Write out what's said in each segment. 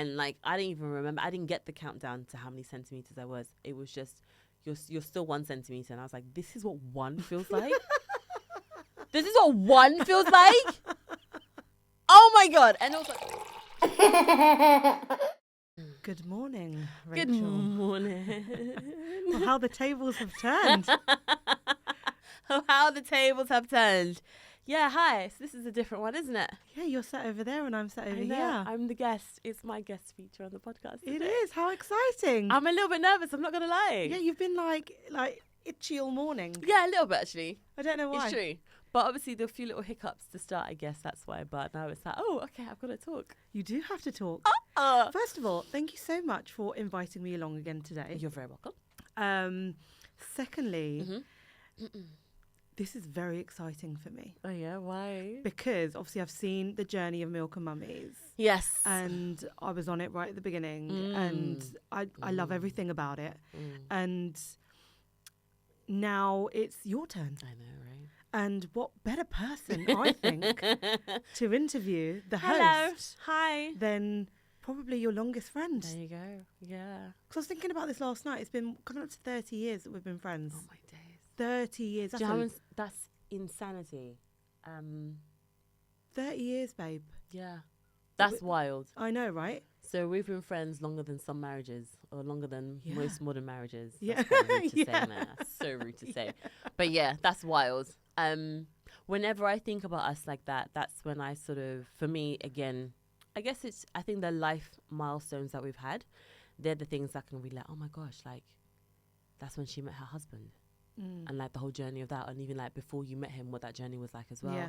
And like, I didn't even remember. I didn't get the countdown to how many centimeters I was. It was just, you're still 1 centimeter. And I was like, this is what one feels like? This is what one feels like? Oh my God. And I was like, Good morning, Raychel. good morning. Well, how the tables have turned. How the tables have turned. Yeah, hi. So this is a different one, isn't it? Yeah, you're sat over there and I'm sat over I know. here. I'm the guest. It's my guest feature on the podcast It today. is. How exciting. I'm a little bit nervous. I'm not going to lie. Yeah, you've been like itchy all morning. Yeah, a little bit, actually. I don't know why. It's true. But obviously, there were a few little hiccups to start, I guess. That's why. But now it's like, oh, okay, I've got to talk. You do have to talk. First of all, thank you so much for inviting me along again today. You're very welcome. Secondly, Mm-hmm. this is very exciting for me. Oh, yeah? Why? Because obviously I've seen the journey of Milk and Mummies. Yes. And I was on it right at the beginning. And I love everything about it. And now it's your turn. I know, right? And what better person, I think, to interview the Hello. host Hi. than probably your longest friend. There you go. Yeah. Because I was thinking about this last night. It's been coming up to 30 years that we've been friends. Oh, my days. 30 years. Do you know how that's insanity. 30 years, babe. Yeah. That's wild. I know, right? So we've been friends longer than some marriages, or longer than most modern marriages. Yeah. That's quite rude to say, man. That's so rude to say. But yeah, that's wild. Whenever I think about us like that, that's when I sort of, for me, again, I think the life milestones that we've had, they're the things that can be like, oh my gosh, like, that's when she met her husband. And like the whole journey of that, and even like before you met him, what that journey was like as well. Yeah.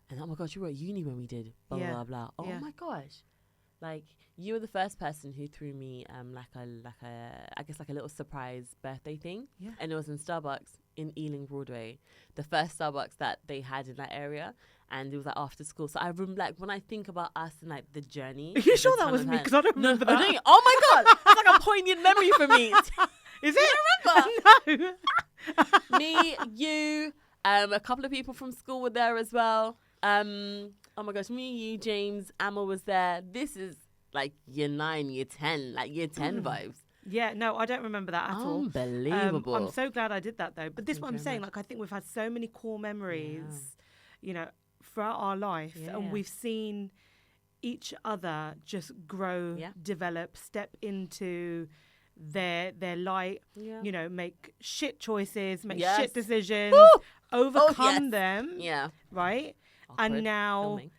And oh my gosh, you were at uni when we did blah blah blah. Oh Yeah. my gosh, like you were the first person who threw me like a I guess like a little surprise birthday thing. Yeah. And it was in Starbucks in Ealing Broadway, the first Starbucks that they had in that area, and it was like after school. So I remember like when I think about us and like the journey. Are you sure that was me? Because I don't remember that. Don't you? Oh my God, that's like a poignant memory for me. Is it? Remember? No. Me, you, a couple of people from school were there as well. Oh my gosh, me, you, James, Amma was there. This is like year 9, year 10, like year 10 vibes. Yeah, no, I don't remember that at all. Unbelievable. I'm so glad I did that though. But this is Thank what you I'm very saying. much. Like I think we've had so many core memories, you know, throughout our life, Yeah. and we've seen each other just grow, develop, step into their light. Yeah. You know, make shit choices, make Yes. shit decisions, Woo! overcome yes. them. Yeah. Right. Awkward And now, filming.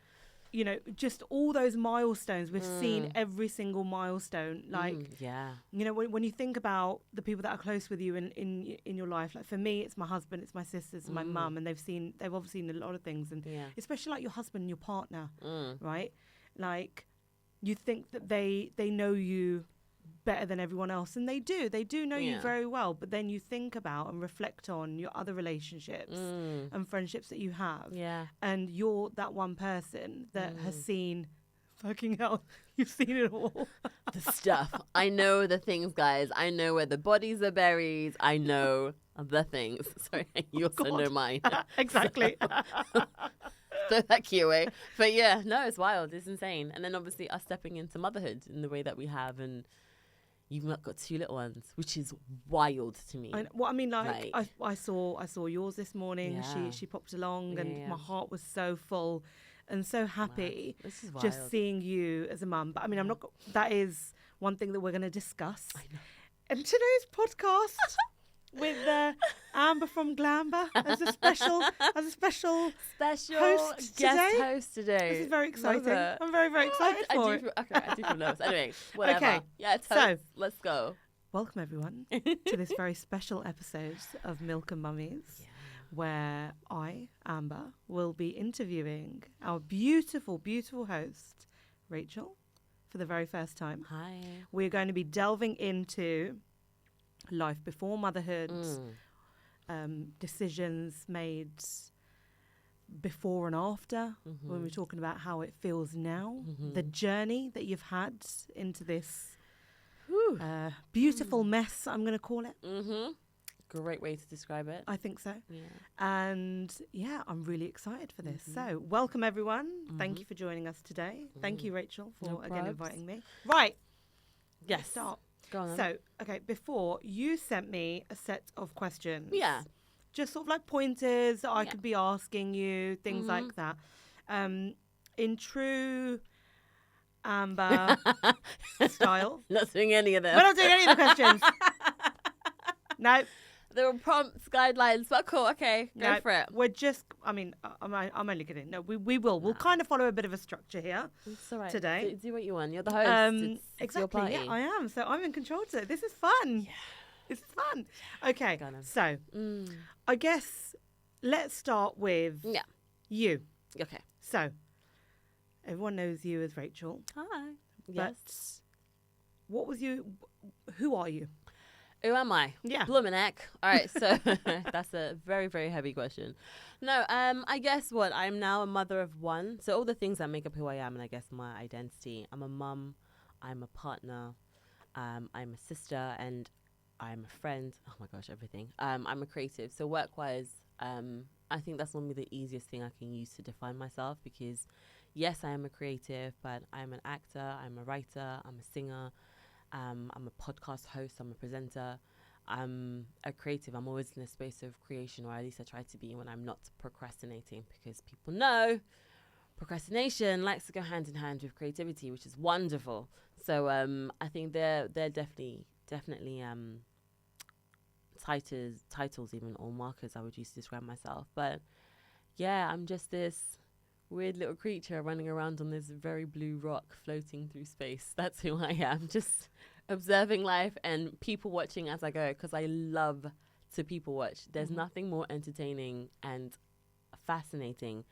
you know, just all those milestones. We've seen every single milestone. Like, yeah. you know, when you think about the people that are close with you in your life, like for me, it's my husband, it's my sisters, and my mum, and they've obviously seen a lot of things, and especially like your husband and your partner, right? Like, you think that they know you better than everyone else, and they do know you very well, but then you think about and reflect on your other relationships and friendships that you have, and you're that one person that has seen, fucking hell, you've seen it all. The stuff. I know the things, guys. I know where the bodies are buried. I know the things. Sorry, you also know mine. Exactly. Throw that key away. But yeah, no, it's wild. It's insane. And then obviously us stepping into motherhood in the way that we have, and you've got 2 little ones, which is wild to me. I mean, like I saw yours this morning. Yeah. She popped along, and my heart was so full and so happy This is wild. just seeing you as a mum. But I mean, that is one thing that we're going to discuss in today's podcast with Amber from Glamber as a special host guest today. host today. This is very exciting. Love it. I'm very, very excited for it. I do feel nervous. Anyway, whatever. Okay, Yeah, so let's go. welcome everyone to this very special episode of Milk and Mummies, where I, Amber, will be interviewing our beautiful, beautiful host, Raychel, for the very first time. Hi. We're going to be delving into life before motherhood, decisions made before and after, when we're talking about how it feels now, the journey that you've had into this beautiful mess, I'm going to call it. Great way to describe it. I think so. Yeah. And yeah, I'm really excited for this. So welcome everyone. Thank you for joining us today. Thank you, Rachel, for again inviting me. Right. Yes. Let's start. Go on. So, okay, before you sent me a set of questions. Yeah. Just sort of like pointers that I could be asking you, things like that. In true Amber style. Not doing any of them. We're not doing any of the questions. No. There were prompts, guidelines, but cool. Okay, go for it. We're just, I mean, I'm only kidding. No, we will. We'll kind of follow a bit of a structure here today. Do what you want. You're the host. It's exactly. your party. Yeah, I am. So I'm in control today. This is fun. Yeah. This is fun. Okay. So I guess let's start with you. Okay. So everyone knows you as Rachel. Hi. Yes. What was you? Who are you? Who am I? Yeah. Bloomin' heck. All right, so that's a very, very heavy question. No, I guess I'm now a mother of one. So all the things that make up who I am and I guess my identity. I'm a mum, I'm a partner, I'm a sister, and I'm a friend. Oh my gosh, everything. I'm a creative. So work-wise, I think that's normally the easiest thing I can use to define myself because yes, I am a creative, but I'm an actor, I'm a writer, I'm a singer, I'm a podcast host, I'm a presenter, I'm a creative. I'm always in a space of creation, or at least I try to be when I'm not procrastinating, because people know procrastination likes to go hand in hand with creativity, which is wonderful. So I think they're definitely titles even, or markers I would use to describe myself. But yeah, I'm just this weird little creature running around on this very blue rock floating through space. That's who I am, just observing life and people watching as I go, because I love to people watch. There's nothing more entertaining and fascinating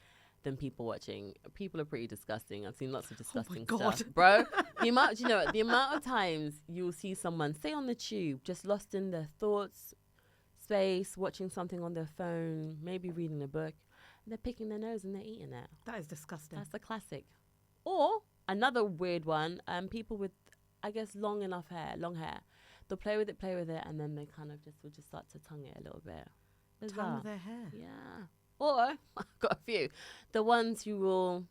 than people watching. People are pretty disgusting. I've seen lots of disgusting stuff, bro. The amount of times you'll see someone, say on the tube, just lost in their thoughts space, watching something on their phone, maybe reading a book. They're picking their nose and they're eating it. That is disgusting. That's a classic. Or another weird one, people with, I guess, long hair. They'll play with it, and then they kind of will just start to tongue it a little bit. Tongue with their hair? Yeah. Or, I've got a few. The ones who will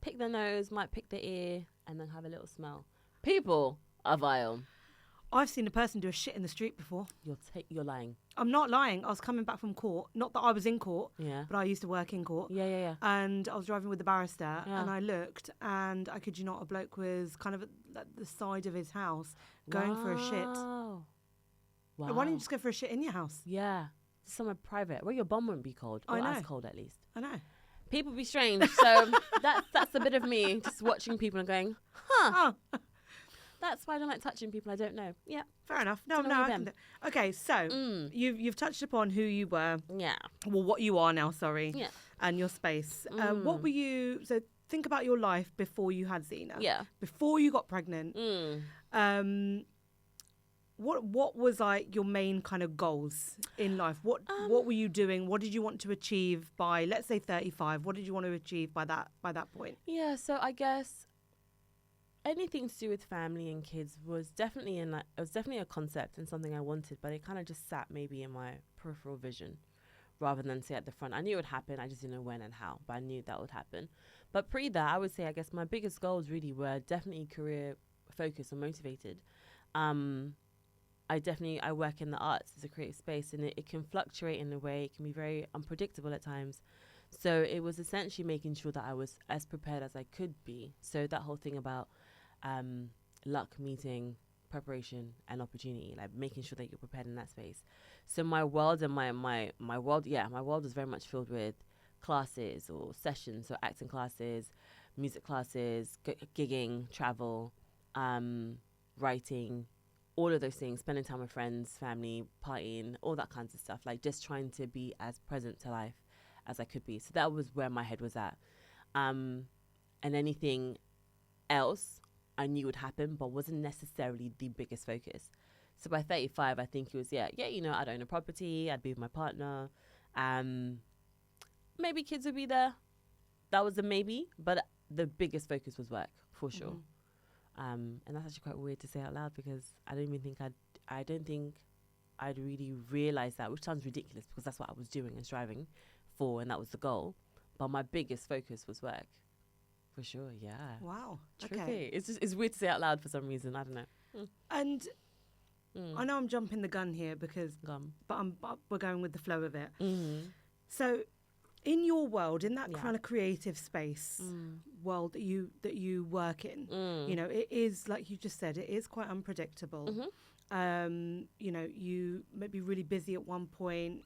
pick their nose, might pick their ear, and then have a little smell. People are vile. I've seen a person do a shit in the street before. You're lying. I'm not lying. I was coming back from court. Not that I was in court, but I used to work in court. Yeah. And I was driving with the barrister, and I looked, and I kid you not, a bloke was kind of at the side of his house going for a shit. Wow. Why don't you just go for a shit in your house? Yeah. Somewhere private, where your bum wouldn't be cold. Or as cold, at least. I know. People be strange. So that's a bit of me, just watching people and going, huh. Oh. That's why I don't like touching people I don't know. Yeah. Fair enough. No, I can okay, so you've touched upon who you were. Yeah. Well, what you are now, sorry. Yeah. And your space. What were you... So think about your life before you had Zena. Yeah. Before you got pregnant. What was like your main kind of goals in life? What were you doing? What did you want to achieve by, let's say, 35? What did you want to achieve by that point? Yeah, so I guess anything to do with family and kids was definitely a concept and something I wanted, but it kind of just sat maybe in my peripheral vision rather than say at the front. I knew it would happen, I just didn't know when and how, but I knew that would happen. But pre that, I would say, I guess my biggest goals really were definitely career focused and motivated. I work in the arts as a creative space, and it can fluctuate in a way. It can be very unpredictable at times. So it was essentially making sure that I was as prepared as I could be. So that whole thing about luck meeting preparation and opportunity, like making sure that you're prepared in that space. So my world and my world is very much filled with classes or sessions, so acting classes, music classes, gigging, travel, writing, all of those things, spending time with friends, family, partying, all that kinds of stuff, like just trying to be as present to life as I could be. So that was where my head was at. And anything else I knew would happen, but wasn't necessarily the biggest focus. So by 35, I think it was, I'd own a property, I'd be with my partner. Maybe kids would be there. That was a maybe, but the biggest focus was work, for sure. And that's actually quite weird to say out loud, because I don't think I'd really realized that, which sounds ridiculous because that's what I was doing and striving for, and that was the goal. But my biggest focus was work. For sure, yeah. Wow. Tricky. Okay. It's weird to say out loud for some reason. I don't know. And I know I'm jumping the gun here because, but we're going with the flow of it. So, in your world, in that kind of creative space world that you work in, you know, it is, like you just said, it is quite unpredictable. You know, you may be really busy at one point,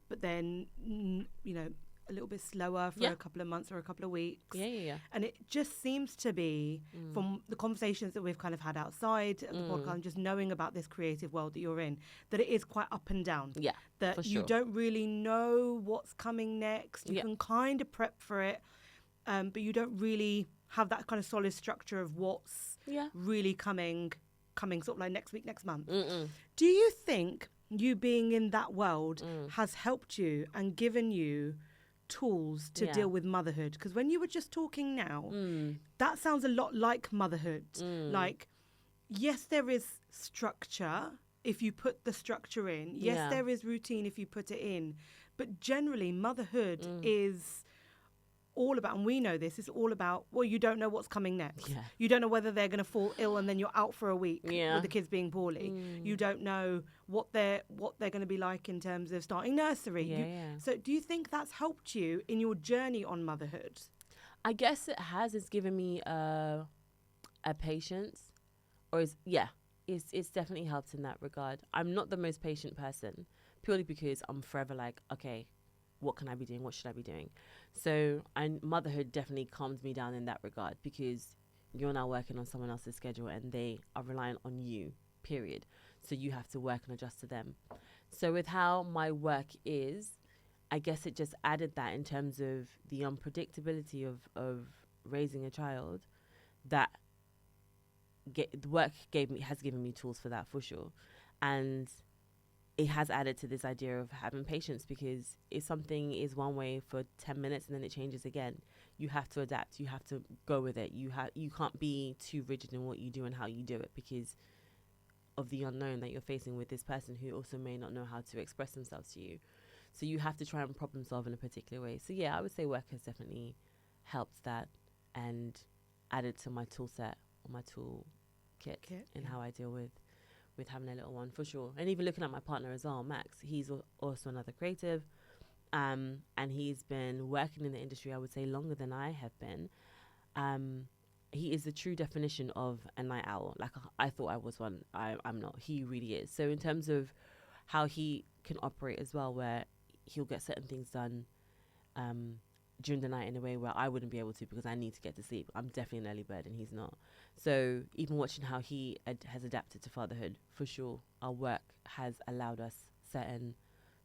but then you know, a little bit slower for a couple of months or a couple of weeks. And it just seems to be, from the conversations that we've kind of had outside of the podcast, and just knowing about this creative world that you're in, that it is quite up and down. That you don't really know what's coming next. You can kind of prep for it, but you don't really have that kind of solid structure of what's really coming sort of like next week, next month. Do you think you being in that world has helped you and given you tools to deal with motherhood? Because when you were just talking now, that sounds a lot like motherhood. Like, yes, there is structure if you put the structure in. Yes, there is routine if you put it in. But generally, motherhood is all about, and we know this, is all about, well, you don't know what's coming next. You don't know whether they're going to fall ill and then you're out for a week with the kids being poorly. You don't know what they're going to be like in terms of starting nursery. So do you think that's helped you in your journey on motherhood? I guess it has. It's given me a patience, or it's definitely helped in that regard. I'm not the most patient person, purely because I'm forever like, okay, what can I be doing? What should I be doing? So motherhood definitely calmed me down in that regard, because you're now working on someone else's schedule and they are relying on you, period. So you have to work and adjust to them. So with how my work is, I guess it just added that in terms of the unpredictability of raising a child, that the work has given me tools for that, for sure. And it has added to this idea of having patience, because if something is one way for 10 minutes and then it changes again, you have to adapt. You have to go with it. You can't be too rigid in what you do and how you do it, because of the unknown that you're facing with this person who also may not know how to express themselves to you. So you have to try and problem solve in a particular way. So yeah, I would say work has definitely helped that and added to my tool set, or my tool kit in how I deal with having a little one, for sure. And even looking at my partner as well, Max, he's also another creative, and he's been working in the industry, I would say, longer than I have been. He is the true definition of a night owl. Like, I thought I was one. I'm not. He really is. So in terms of how he can operate as well, where he'll get certain things done during the night in a way where I wouldn't be able to, because I need to get to sleep. I'm definitely an early bird and he's not. So even watching how he has adapted to fatherhood, for sure, our work has allowed us certain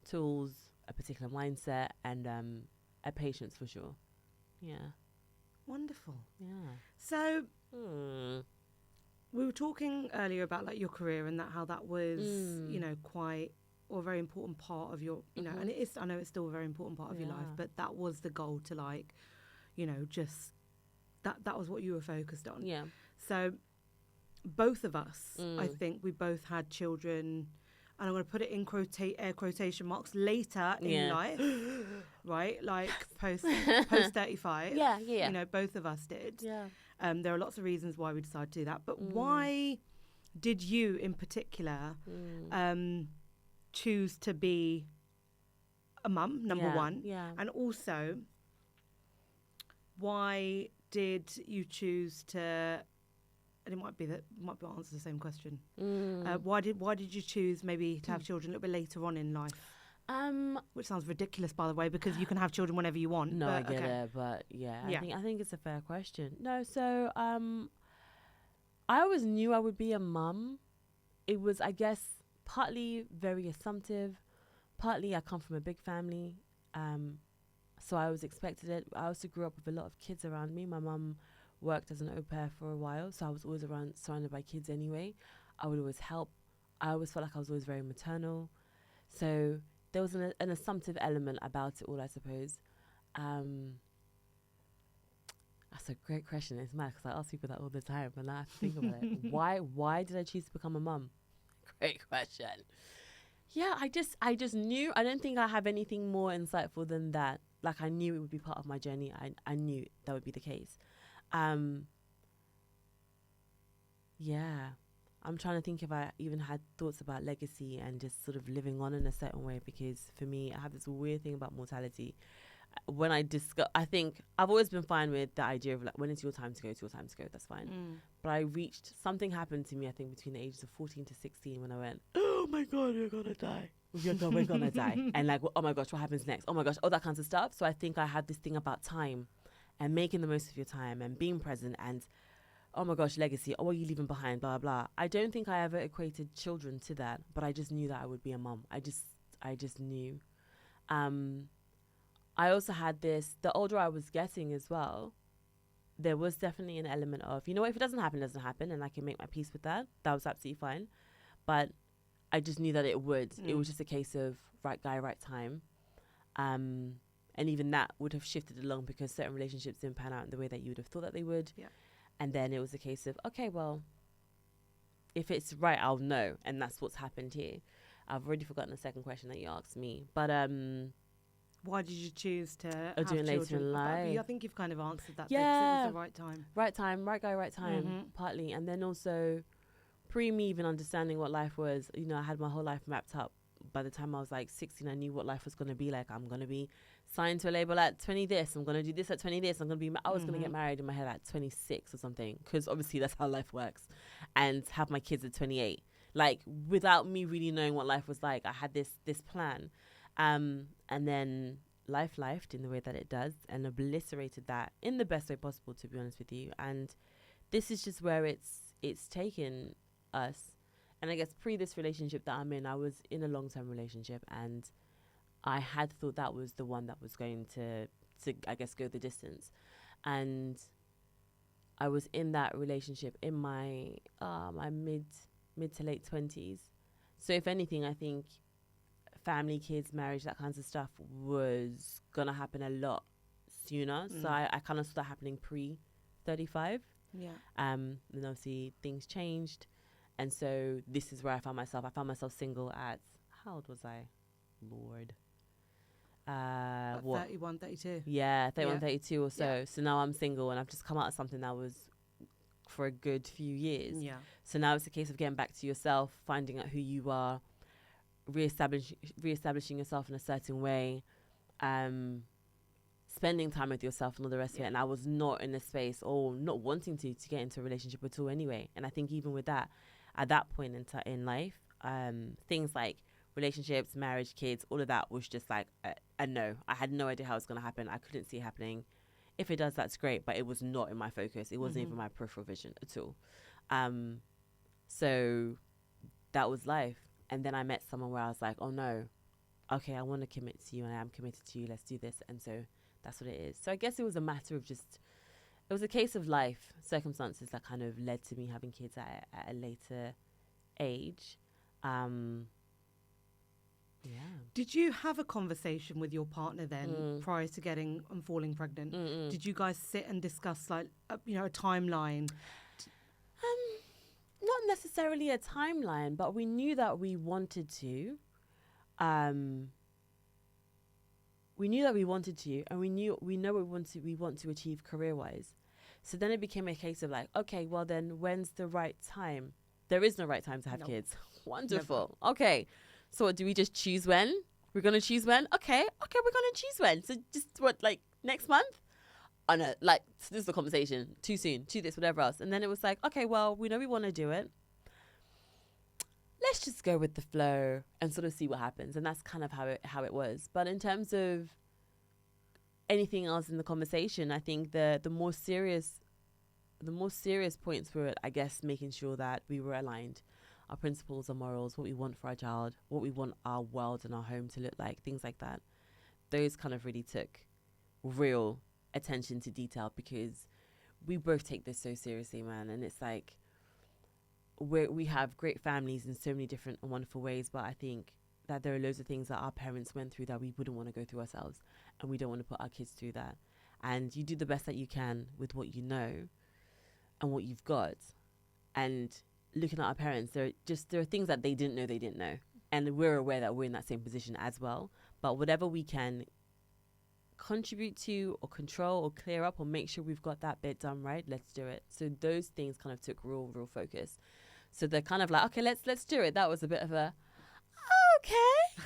tools, a particular mindset, and a patience, for sure. Yeah. Wonderful. Yeah. So we were talking earlier about like your career and that how that was, you know, quite or a very important part of your, you know, and it is, I know it's still a very important part of your life, but that was the goal to, like, you know, just that was what you were focused on. Yeah. So both of us, I think we both had children, and I'm going to put it in air quotation marks, later in life, right? Like post 35. Yeah. You know, both of us did. Yeah. There are lots of reasons why we decided to do that, but why did you in particular choose to be a mum, number one? Yeah. And also, why did you choose to, and it might be answer the same question. Why did you choose maybe to have children a little bit later on in life? Which sounds ridiculous, by the way, because you can have children whenever you want. No, I get it, but I think it's a fair question. No, so I always knew I would be a mum. It was, I guess, partly very assumptive, partly I come from a big family, so I always expected it. I also grew up with a lot of kids around me. My mum worked as an au pair for a while, so I was always surrounded by kids anyway. I would always help. I always felt like I was always very maternal, so there was an assumptive element about it all, I suppose. That's a great question. It's mad because I ask people that all the time, and I have to think about it. Why did I choose to become a mum? Great question. Yeah, I just knew. I don't think I have anything more insightful than that. Like, I knew it would be part of my journey. I knew that would be the case. Yeah. I'm trying to think if I even had thoughts about legacy and just sort of living on in a certain way, because for me, I have this weird thing about mortality. When I discuss, I think I've always been fine with the idea of like, when it's your time to go, it's your time to go. That's fine. But I reached, something happened to me, I think between the ages of 14 to 16 when I went, oh my God, you're going to die. We're going to die. And like, oh my gosh, what happens next? Oh my gosh, all that kinds of stuff. So I think I had this thing about time and making the most of your time and being present and, oh my gosh, legacy. Oh, what are you leaving behind? Blah, blah, blah. I don't think I ever equated children to that, but I just knew that I would be a mum. I just knew. I also had this, the older I was getting as well, there was definitely an element of, you know what, if it doesn't happen, it doesn't happen, and I can make my peace with that. That was absolutely fine. But I just knew that it would. It was just a case of right guy, right time. And even that would have shifted along because certain relationships didn't pan out in the way that you would have thought that they would. Yeah. And then it was a case of, okay, well, if it's right, I'll know. And that's what's happened here. I've already forgotten the second question that you asked me. But why did you choose to or have do it later children? in life? I think you've kind of answered that. Yeah. It was the right time. Right time, right guy, right time, partly. And then also, pre me even understanding what life was, you know, I had my whole life mapped up. By the time I was like 16, I knew what life was going to be like. I'm going to be signed to a label at 20 this. I'm going to do this at 20 this. I was going to get married in my head at 26 or something. Because obviously that's how life works. And have my kids at 28. Like, without me really knowing what life was like, I had this plan. And then life lifed in the way that it does and obliterated that in the best way possible, to be honest with you. And this is just where it's taken us. And I guess pre this relationship that I'm in, I was in a long-term relationship, and I had thought that was the one that was going to I guess go the distance. And I was in that relationship in my mid to late 20s. So if anything, I think family, kids, marriage, that kinds of stuff was gonna happen a lot sooner. So I kind of saw that happening pre 35. Yeah. And obviously things changed. And so this is where I found myself. I found myself single at, how old was I? Lord. 31, 32. Yeah, 31, 32 or so. Yeah. So now I'm single, and I've just come out of something that was for a good few years. Yeah. So now it's a case of getting back to yourself, finding out who you are, reestablishing yourself in a certain way, spending time with yourself and all the rest of it. And I was not in a space or not wanting to get into a relationship at all anyway. And I think even with that, at that point in life, things like relationships, marriage, kids, all of that was just like a no. I had no idea how it was going to happen. I couldn't see it happening. If it does, that's great, but it was not in my focus. It wasn't even my peripheral vision at all. So that was life. And then I met someone where I was like, oh no, okay, I want to commit to you and I am committed to you. Let's do this. And so that's what it is. So I guess it was a matter of just, it was a case of life circumstances that kind of led to me having kids at a later age. Yeah. Did you have a conversation with your partner then prior to getting and falling pregnant? Did you guys sit and discuss like, a timeline? Not necessarily a timeline, but we knew that we wanted to. We knew that we wanted to, and we know what we want to achieve career-wise. So then it became a case of like, okay, well then when's the right time? There is no right time to have kids. Wonderful. Never. Okay. So what, do we just choose when? We're going to choose when? Okay, we're going to choose when. So just what, like next month? Oh no, like, so this is the conversation. Too soon, too this, whatever else. And then it was like, okay, well, we know we want to do it. Let's just go with the flow and sort of see what happens. And that's kind of how it was. But in terms of anything else in the conversation, I think the more serious points were, I guess, making sure that we were aligned. Our principles, our morals, what we want for our child, what we want our world and our home to look like, things like that. Those kind of really took real attention to detail because we both take this so seriously, man. And it's like we have great families in so many different and wonderful ways, but I think that there are loads of things that our parents went through that we wouldn't want to go through ourselves, and we don't want to put our kids through that. And you do the best that you can with what you know and what you've got. And looking at our parents, there are things that they didn't know. and we're aware that we're in that same position as well. But whatever we can contribute to or control or clear up or make sure we've got that bit done right, let's do it. So those things kind of took real focus. So they're kind of like, okay, let's do it. That was a bit of a okay,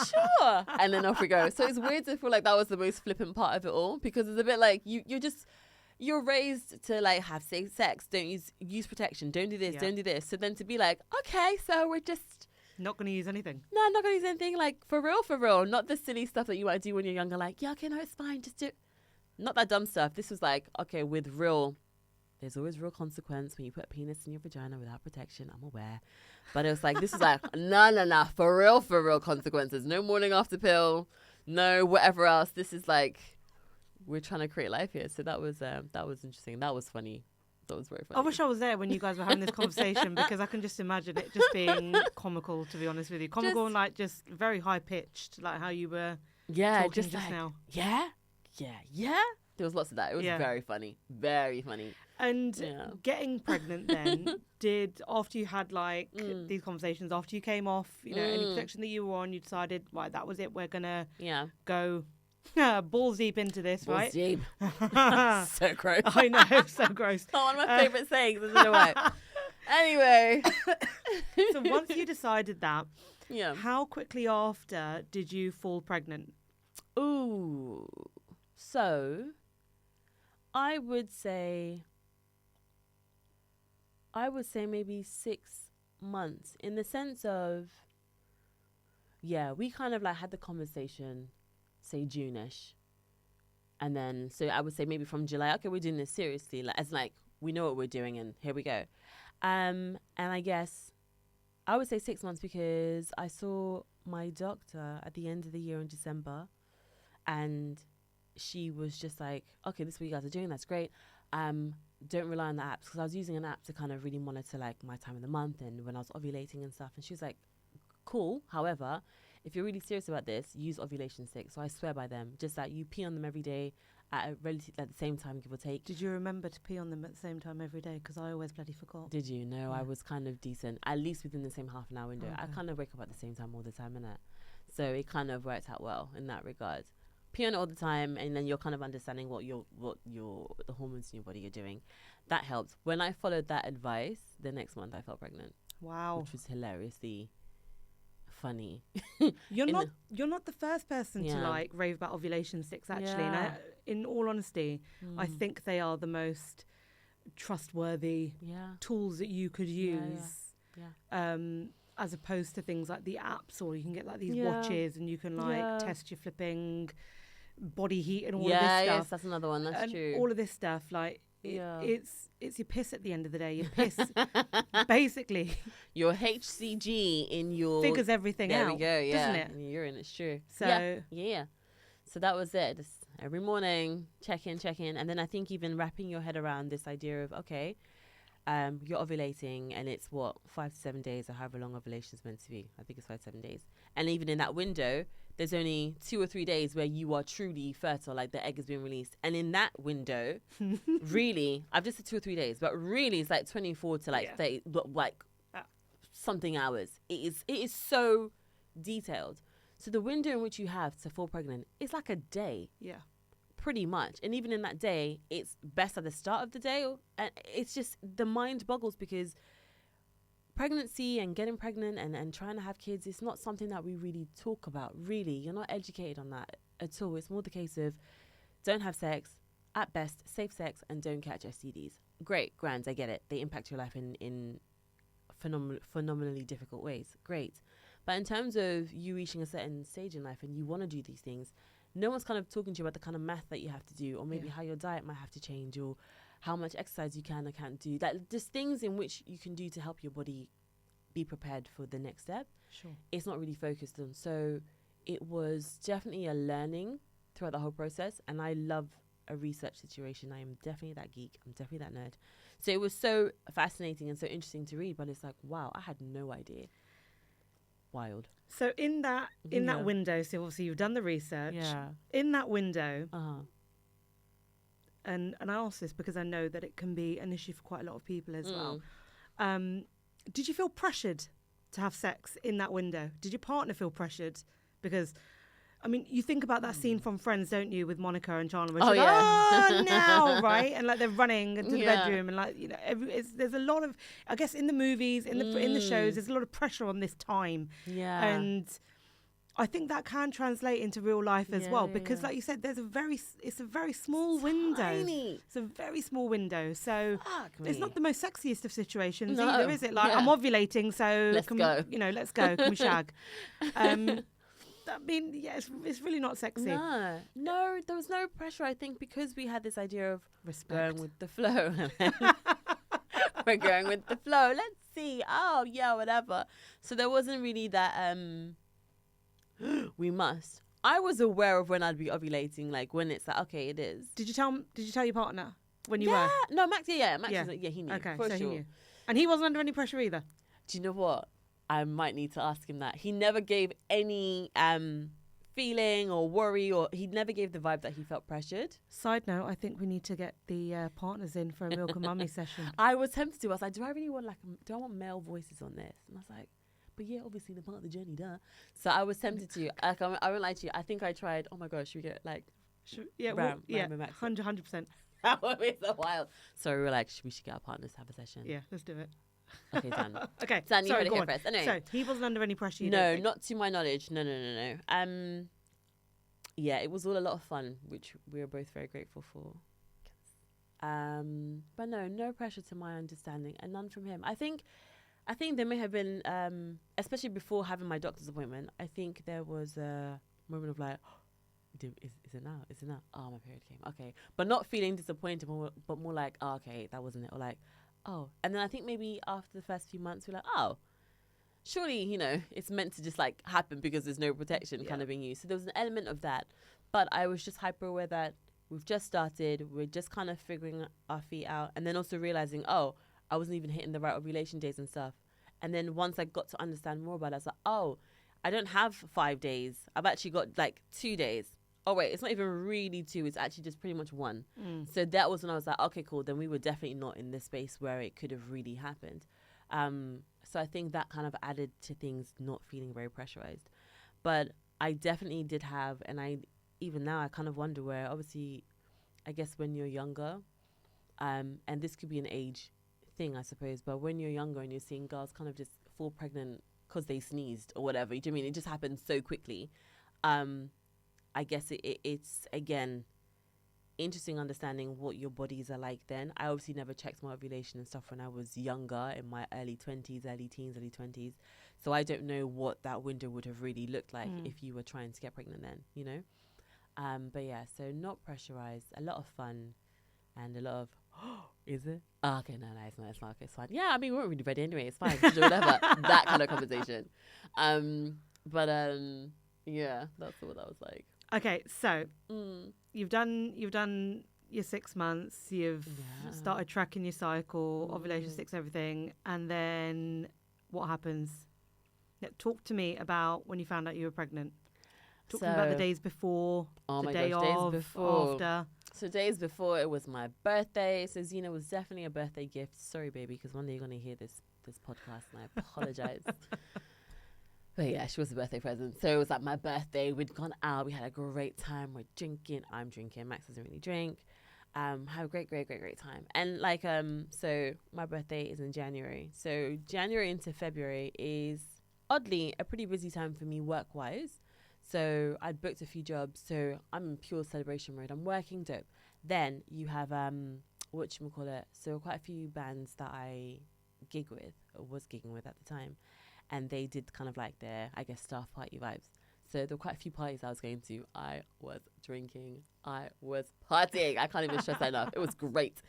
sure, and then off we go. So it's weird to feel like that was the most flippant part of it all, because it's a bit like you're raised to like have safe sex, don't use protection, don't do this, don't do this. So then to be like, okay, so we're just not going to use anything. No, I'm not going to use anything. Like, for real. Not the silly stuff that you might do when you're younger. Like, yeah, okay, no, it's fine. Just do it. Not that dumb stuff. This was like, okay, there's always real consequence when you put a penis in your vagina without protection. I'm aware. But it was like, this is like, no. For real consequences. No morning after pill. No whatever else. This is like, we're trying to create life here. So that was interesting. That was funny. That was very funny. I wish I was there when you guys were having this conversation, because I can just imagine it just being comical, to be honest with you. Comical and like just very high pitched, like how you were talking just like, now. Yeah. There was lots of that. It was very funny. Very funny. And getting pregnant then, after you had like these conversations, after you came off, any protection that you were on, you decided, right, that was it. We're going to go balls deep into this, balls right? Deep. So gross. I know, so gross. One of my favourite sayings, isn't it? Right. Anyway. So once you decided that, how quickly after did you fall pregnant? Ooh. So I would say maybe 6 months, in the sense of, we kind of like had the conversation, say June-ish. And then, so I would say maybe from July, okay, we're doing this seriously. Like, as like, we know what we're doing and here we go. And I guess I would say 6 months, because I saw my doctor at the end of the year in December, and she was just like, okay, this is what you guys are doing. That's great. Don't rely on the apps, because I was using an app to kind of really monitor like my time of the month and when I was ovulating and stuff. And she was like, cool. However, if you're really serious about this, use ovulation sticks. So I swear by them. Just that you pee on them every day at the same time, give or take. Did you remember to pee on them at the same time every day? Because I always bloody forgot. Did you? No, I was kind of decent. At least within the same half an hour window. Okay. I kind of wake up at the same time all the time, innit? So it kind of worked out well in that regard. Pee on it all the time, and then you're kind of understanding what the hormones in your body are doing. That helped. When I followed that advice, the next month I felt pregnant. Wow. Which was hilariously funny. You're not the first person to like rave about ovulation sticks, actually. And in all honesty, I think they are the most trustworthy tools that you could use. As opposed to things like the apps, or you can get like these watches and you can like test your flipping body heat and all of this stuff. Yes, that's another one. That's true. All of this stuff, like it's your piss at the end of the day. Your piss, basically. Your HCG in your figures everything out. There we go. Doesn't it? In your urine, it's true. So So that was it. Just every morning, check in, and then I think even wrapping your head around this idea of you're ovulating, and it's 5 to 7 days, or however long ovulation is meant to be. I think it's 5 to 7 days. And even in that window, there's only 2 or 3 days where you are truly fertile, like the egg has been released. And in that window, really, I've just said 2 or 3 days, but really it's like 24 to 30, something hours. It is so detailed. So the window in which you have to fall pregnant is like a day. Yeah. Pretty much. And even in that day, it's best at the start of the day. And it's just, the mind boggles, because pregnancy and getting pregnant and trying to have kids is not something that we really talk about. Really, you're not educated on that at all. It's more the case of don't have sex, at best safe sex, and don't catch STDs. Great, grand, I get it. They impact your life in phenomenally difficult ways. Great. But in terms of you reaching a certain stage in life and you want to do these things, no one's kind of talking to you about the kind of math that you have to do, or maybe how your diet might have to change, or how much exercise you can or can't do. That just things in which you can do to help your body be prepared for the next step. Sure. It's not really focused on. So it was definitely a learning throughout the whole process. And I love a research situation. I am definitely that geek. I'm definitely that nerd. So it was so fascinating and so interesting to read. But it's like, wow, I had no idea. Wild. So in that window, so obviously you've done the research. Yeah. In that window, and I ask this because I know that it can be an issue for quite a lot of people as well. Did you feel pressured to have sex in that window? Did your partner feel pressured? Because, I mean, you think about that scene from Friends, don't you, with Monica and Chandler? Where she's like, now, right? And like they're running into the bedroom, and like, you know, there's a lot of, I guess, in the movies, in the shows, there's a lot of pressure on this time. Yeah. And I think that can translate into real life as well, because like you said, it's a very small window. Tiny. It's a very small window. So it's not the most sexiest of situations No. either, is it? Like, I'm ovulating, so let's go. You know, let's go. Can we shag? I mean, yeah, it's really not sexy. No, there was no pressure. I think because we had this idea of Respect. going with the flow. We're going with the flow. Let's see. Oh, yeah, whatever. So there wasn't really that, we must. I was aware of when I'd be ovulating, like when it's like, okay, it is. Did you tell your partner when you were? No, Max, Max, he knew. Okay, for so sure. he knew. And he wasn't under any pressure either? Do you know what? I might need to ask him that. He never gave any feeling or worry, or he never gave the vibe that he felt pressured. Side note, I think we need to get the partners in for a Milk and Mummy session. I was tempted to. I was like, do I really want do I want male voices on this? And I was like, but yeah, obviously the part of the journey, duh. So I was tempted to. Like, I won't lie to you. I think I tried. Oh my gosh, should we get like? 100%. That would be so wild. So we were like, we should get our partners to have a session. Yeah, let's do it. Okay, done. Okay, Dan, you sorry, heard it go here on. first. Anyway, so he wasn't under any pressure. No, not to my knowledge. No. Yeah, it was all a lot of fun, which we were both very grateful for. But no pressure to my understanding, and none from him. I think there may have been, especially before having my doctor's appointment, I think there was a moment of like, is it now? Is it now? Oh, my period came. Okay. But not feeling disappointed, but more like, oh, okay, that wasn't it. Or like, oh. And then I think maybe after the first few months, we're like, oh, surely, you know, it's meant to just like happen because there's no protection kind of being used. So there was an element of that. But I was just hyper aware that we've just started. We're just kind of figuring our feet out. And then also realizing, oh, I wasn't even hitting the right ovulation days and stuff. And then once I got to understand more about it, I was like, oh, I don't have 5 days. I've actually got like 2 days. Oh, wait, it's not even really 2. It's actually just pretty much 1. So that was when I was like, okay, cool. Then we were definitely not in this space where it could have really happened. So I think that kind of added to things not feeling very pressurized. But I definitely did have, and even now I kind of wonder where, obviously, I guess when you're younger, and this could be an age thing, I suppose, but when you're younger and you're seeing girls kind of just fall pregnant because they sneezed or whatever, do you know what I mean? It just happens so quickly. I guess it's, again, interesting understanding what your bodies are like then. I obviously never checked my ovulation and stuff when I was younger, in my early 20s, early teens, early 20s. So I don't know what that window would have really looked like if you were trying to get pregnant then, you know? But yeah, so not pressurized, a lot of fun, and a lot of, is it? Oh, okay, no, it's not, okay, it's fine. Yeah, I mean, we weren't really ready anyway, it's fine, do whatever, that kind of conversation. Yeah, that's what that was like. Okay, so you've done your 6 months, you've started tracking your cycle, ovulation, 6, everything, and then what happens? Talk to me about when you found out you were pregnant. Talk to me about the days before, the day of, after. So days before, it was my birthday. So Zena was definitely a birthday gift. Sorry, baby, because one day you're going to hear this podcast, and I apologize. But yeah, she was a birthday present. So it was like my birthday. We'd gone out. We had a great time. We're drinking. I'm drinking. Max doesn't really drink. Have a great time. And like, so my birthday is in January. So January into February is oddly a pretty busy time for me work-wise. So I'd booked a few jobs. So I'm in pure celebration mode. I'm working dope. Then you have, whatchamacallit. So quite a few bands that I gig with, or was gigging with at the time. And they did kind of like their, I guess, staff party vibes. So there were quite a few parties I was going to. I was drinking. I was partying. I can't even stress that enough. It was great.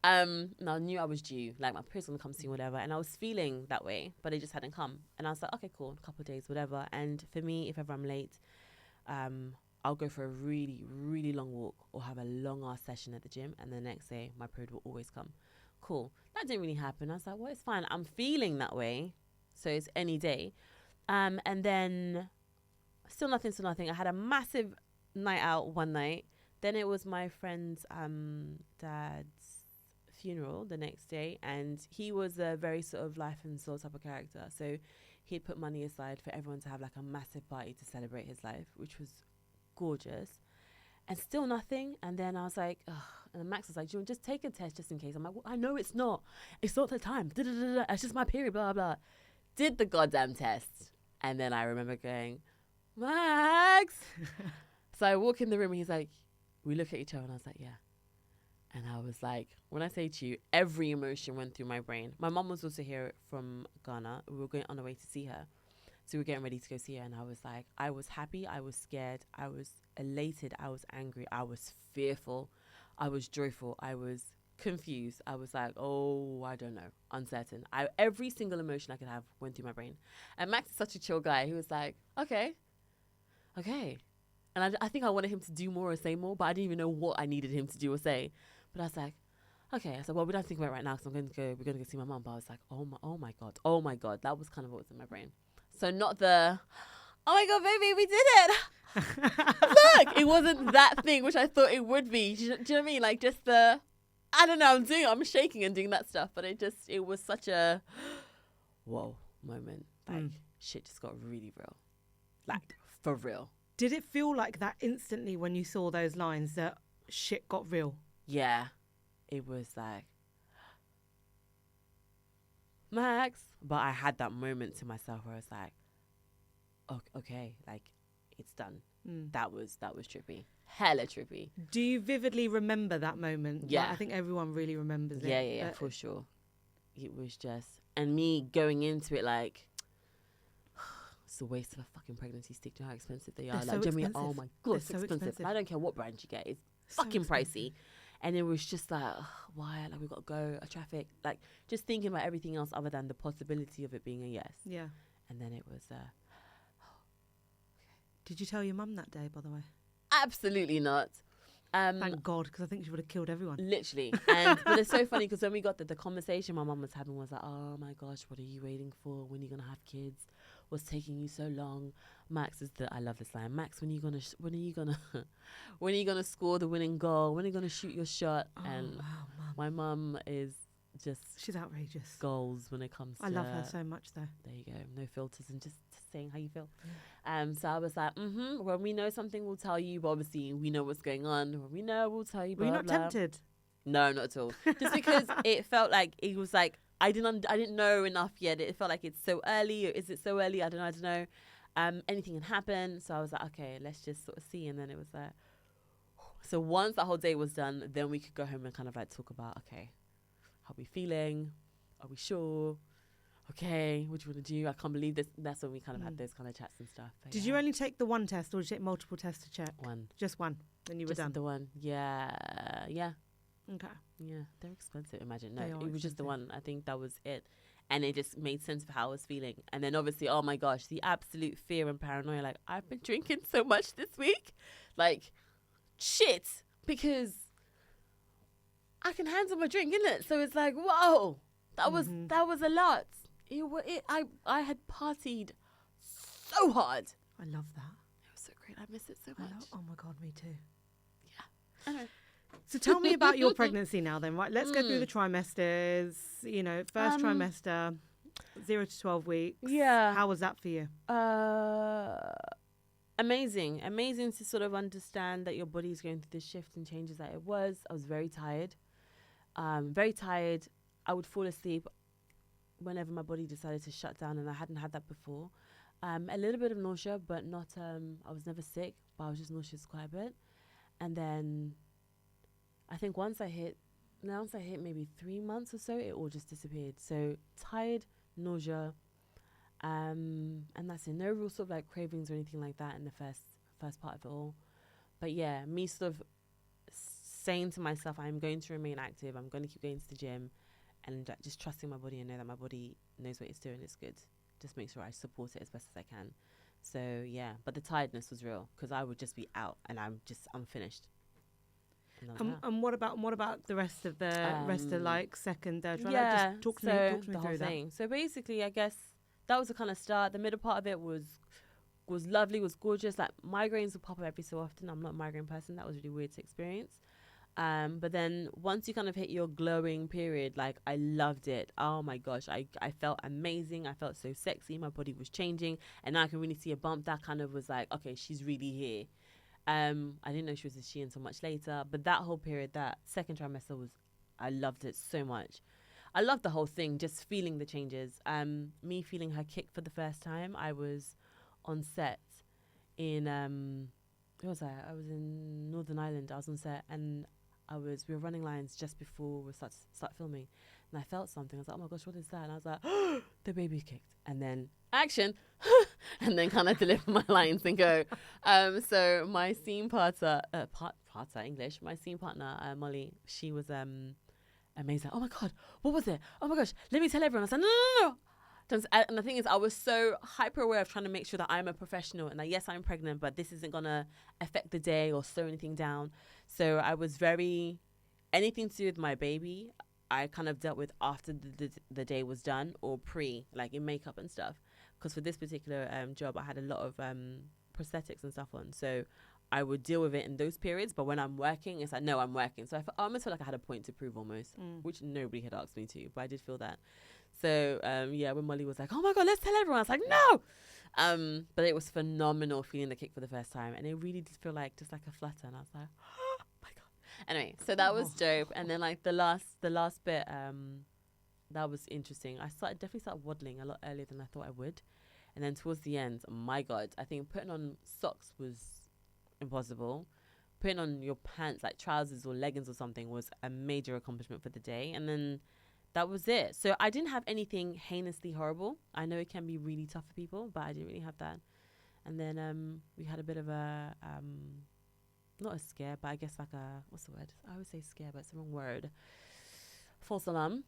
And I knew I was due. Like, my period's going to come soon, whatever. And I was feeling that way, but it just hadn't come. And I was like, okay, cool. A couple of days, whatever. And for me, if ever I'm late, I'll go for a really, really long walk or have a long-ass session at the gym. And the next day, my period will always come. Cool. That didn't really happen. I was like, well, it's fine. I'm feeling that way. So it's any day. And then still nothing. I had a massive night out one night. Then it was my friend's dad's funeral the next day, and he was a very sort of life and soul type of character. So he'd put money aside for everyone to have like a massive party to celebrate his life, which was gorgeous. And still nothing. And then I was like, ugh. And Max was like, do you want to just take a test just in case? I'm like, well, I know it's not the time. It's just my period, blah, blah. Did the goddamn test. And then I remember going, Max. So I walk in the room and he's like, we look at each other and I was like, yeah. And I was like, when I say to you, every emotion went through my brain. My mum was also here from Ghana. We were going on the way to see her. So we were getting ready to go see her. And I was like, I was happy. I was scared. I was elated. I was angry. I was fearful. I was joyful. I was confused. I was like, oh, I don't know. Uncertain. Every single emotion I could have went through my brain. And Max is such a chill guy. He was like, okay. And I think I wanted him to do more or say more, but I didn't even know what I needed him to do or say. But I was like, okay. I said, well, we don't think about it right now because we're going to go see my mum. But I was like, oh my God. That was kind of what was in my brain. So not the, oh my God, baby, we did it. Look, it wasn't that thing, which I thought it would be. Do you know what I mean? Like just the, I don't know, I'm shaking and doing that stuff. But it was such a, whoa moment. Like shit just got really real. Like for real. Did it feel like that instantly when you saw those lines that shit got real? Yeah, it was like, Max. But I had that moment to myself where I was like, okay, like it's done. That was trippy. Hella trippy. Do you vividly remember that moment? Yeah. Like, I think everyone really remembers it. Yeah, for sure. It was just, and me going into it like, it's a waste of a fucking pregnancy stick. Do you know how expensive they are? They're Like, so do you know what I mean? expensive. Oh my God, it's They're so expensive. expensive. I don't care what brand you get. It's So fucking expensive. pricey. And it was just like, why? Like, we've got to go, a traffic. Like, just thinking about everything else other than the possibility of it being a yes. Yeah. And then it was, Did you tell your mum that day, by the way? absolutely not. Thank God, because I think she would have killed everyone. Literally. But it's so funny because when we got the conversation my mum was having was like, oh my gosh, what are you waiting for? When are you going to have kids? What's taking you so long? Max is I love this line. Max, when are you gonna score the winning goal? When are you gonna shoot your shot? Oh, and wow, Mum. my mum is just She's outrageous. goals when it comes to. I love her so much, though. There you go. No filters and just saying how you feel. So I was like, when we know something, we'll tell you. But obviously, we know what's going on. When we know, we'll tell you. Were you not blah. tempted? No, not at all. Just because it felt like it was like I didn't know enough yet. It felt like it's so early. Or is it so early? I don't know. Anything can happen. So I was like, okay, let's just sort of see. And then it was like, so once that whole day was done, then we could go home and kind of like talk about, okay, how are we feeling? Are we sure? Okay, what do you want to do? I can't believe this. That's when we kind of had those kind of chats and stuff. But Did you only take the one test or did you take multiple tests to check? One. Just one. Then you were Just done. the one. Yeah. Okay. Yeah, they're expensive. Imagine. No, They are it was just the expensive. one. I think that was it. And it just made sense for how I was feeling. And then obviously, oh my gosh, the absolute fear and paranoia. Like, I've been drinking so much this week. Like, shit. Because I can handle my drink, innit? So it's like, whoa. That was a lot. I had partied so hard. I love that. It was so great. I miss it so much. Oh my God, me too. Yeah. Anyway. So tell me about your pregnancy now then, right? Let's go through the trimesters. You know, first trimester, 0 to 12 weeks. Yeah. How was that for you? Amazing to sort of understand that your body's going through the shift and changes that it was. I was very tired. I would fall asleep whenever my body decided to shut down, and I hadn't had that before. A little bit of nausea, but not, I was never sick, but I was just nauseous quite a bit. And then I think once I hit maybe 3 months or so, it all just disappeared. So tired, nausea, and that's it. No real sort of like cravings or anything like that in the first part of it all. But yeah, me sort of saying to myself, I'm going to remain active. I'm going to keep going to the gym and just trusting my body and know that my body knows what it's doing. It's good. Just make sure I support it as best as I can. So yeah, but the tiredness was real because I would just be out and I'm finished. And what about the rest of like second, third? Yeah, just talk to me the whole through thing. So basically, I guess that was the kind of start. The middle part of it was lovely, was gorgeous. Like migraines would pop up every so often. I'm not a migraine person. That was really weird to experience. But then once you kind of hit your glowing period, like I loved it. Oh my gosh, I felt amazing. I felt so sexy. My body was changing, and now I can really see a bump. That kind of was like, okay, she's really here. I didn't know she was a she until much later. But that whole period, that second trimester I loved it so much. I loved the whole thing, just feeling the changes. Me feeling her kick for the first time. I was on set in where was I? I was in Northern Ireland. I was on set, and we were running lines just before we start filming, and I felt something. I was like, oh my gosh, what is that? And I was like, oh, the baby kicked. And then action, and then kind of deliver my lines and go. So my scene partner, English, my scene partner, Molly, she was amazing. Oh my God, what was it? Oh my gosh, let me tell everyone. I was like, no. And the thing is, I was so hyper aware of trying to make sure that I'm a professional and that, yes, I'm pregnant, but this isn't going to affect the day or slow anything down. So I was anything to do with my baby, I kind of dealt with after the day was done or pre, like in makeup and stuff. Because for this particular job, I had a lot of prosthetics and stuff on. So I would deal with it in those periods. But when I'm working, it's like, no, I'm working. So I almost felt like I had a point to prove almost, which nobody had asked me to. But I did feel that. So, when Molly was like, oh my God, let's tell everyone. I was like, no. But it was phenomenal feeling the kick for the first time. And it really did feel like just like a flutter. And I was like, oh my God. Anyway, so that was dope. And then like the last bit, that was interesting. I definitely started waddling a lot earlier than I thought I would. And then towards the end, my God, I think putting on socks was impossible. Putting on your pants, like trousers or leggings or something, was a major accomplishment for the day. And then that was it. So I didn't have anything heinously horrible. I know it can be really tough for people, but I didn't really have that. And then we had a bit of a, not a scare, but I guess like a, what's the word? I always say scare, but it's the wrong word. False alarm.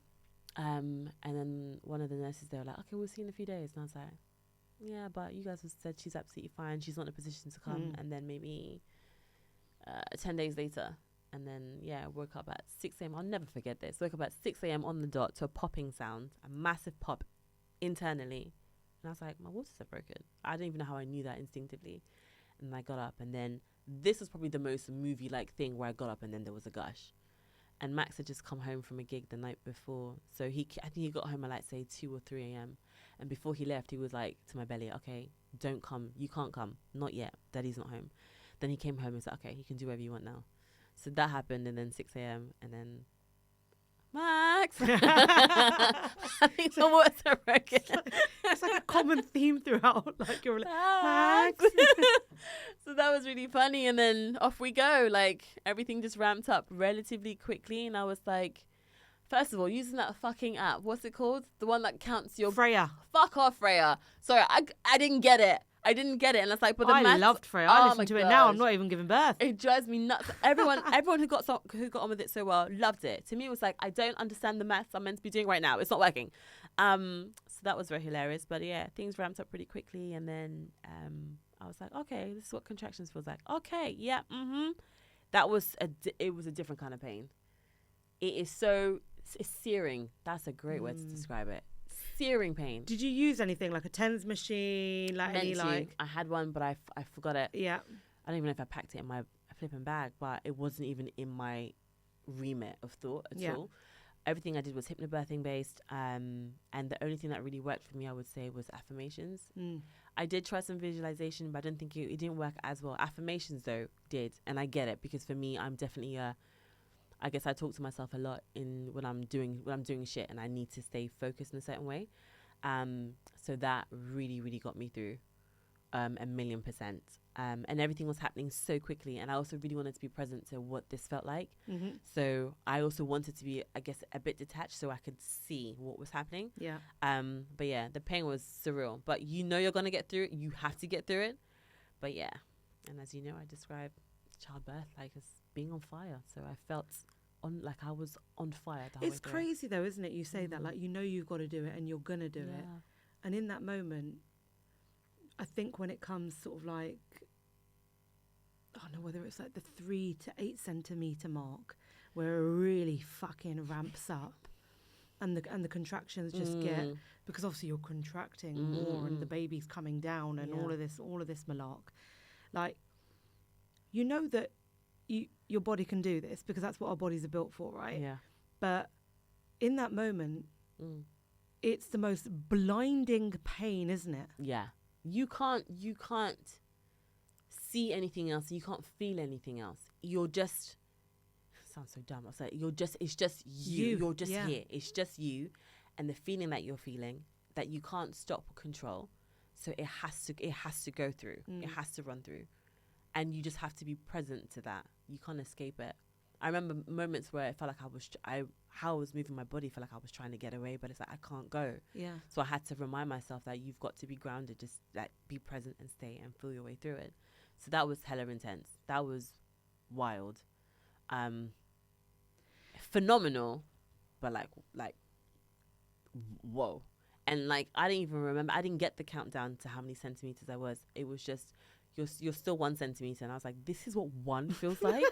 And then one of the nurses, they were like, okay, we'll see in a few days. And I was like, yeah, but you guys have said she's absolutely fine. She's not in a position to come. And then maybe 10 days later. And then, I woke up at 6 a.m. I'll never forget this. Woke up at 6 a.m. on the dot to a popping sound, a massive pop internally. And I was like, my waters are broken. I don't even know how I knew that instinctively. And I got up, and then this was probably the most movie-like thing where I got up and then there was a gush. And Max had just come home from a gig the night before. So I think he got home at like, say, 2 or 3 a.m. And before he left, he was like to my belly, okay, don't come. You can't come. Not yet. Daddy's not home. Then he came home and was like, okay, you can do whatever you want now. So that happened, and then 6 a.m. and then Max. I think the words are broken. It's like a common theme throughout. Like you're like, Max. So that was really funny, and then off we go. Like everything just ramped up relatively quickly, and I was like, first of all, using that fucking app. What's it called? The one that counts your Freya. Fuck off, Freya. Sorry, I didn't get it. And it's like, but I loved Freya. I listen to it now. I'm not even giving birth. It drives me nuts. Everyone who got on with it so well loved it. To me, it was like, I don't understand the maths I'm meant to be doing right now. It's not working. So that was very hilarious. But yeah, things ramped up pretty quickly, and then I was like, okay, this is what contractions feels like. Okay, yeah, That was it was a different kind of pain. It's searing. That's a great word to describe it. Searing pain. Did you use anything like a TENS machine? I had one, but I forgot it. Yeah. I don't even know if I packed it in my flipping bag, but it wasn't even in my remit of thought at all. Everything I did was hypnobirthing based, and the only thing that really worked for me, I would say, was affirmations. I did try some visualization, but I don't think it didn't work as well. Affirmations though did, and I get it, because for me, I'm definitely I guess I talk to myself a lot when I'm doing shit, and I need to stay focused in a certain way. So that really, really got me through 1,000,000%. And everything was happening so quickly, and I also really wanted to be present to what this felt like. So I also wanted to be, I guess, a bit detached so I could see what was happening. Yeah. But yeah, the pain was surreal. But you're gonna get through it. You have to get through it. But yeah, and as you know, I describe childbirth like as being on fire. So I felt I was on fire. It's crazy though, isn't it? You say that, like, you've got to do it and you're gonna do it, and in that moment, I think when it comes sort of like, I don't know whether it's like the 3 to 8 centimeter mark, where it really fucking ramps up, and the contractions just get, because obviously you're contracting more, and the baby's coming down, and all of this malark, like, that your body can do this because that's what our bodies are built for, right? Yeah. But in that moment, it's the most blinding pain, isn't it? Yeah. You can't see anything else. You can't feel anything else. You're just, sounds so dumb. I was like, it's just you. You're just here. It's just you. And the feeling that you're feeling that you can't stop or control. So it has to go through. It has to run through. And you just have to be present to that. You can't escape it. I remember moments where it felt like how I was moving my body felt like I was trying to get away, but it's like, I can't go. Yeah. So I had to remind myself that you've got to be grounded, just like be present and stay and feel your way through it. So that was hella intense. That was wild. Phenomenal, but like, whoa. And like, I didn't even remember, I didn't get the countdown to how many centimeters I was. It was just, you're still 1 centimeter. And I was like, this is what one feels like?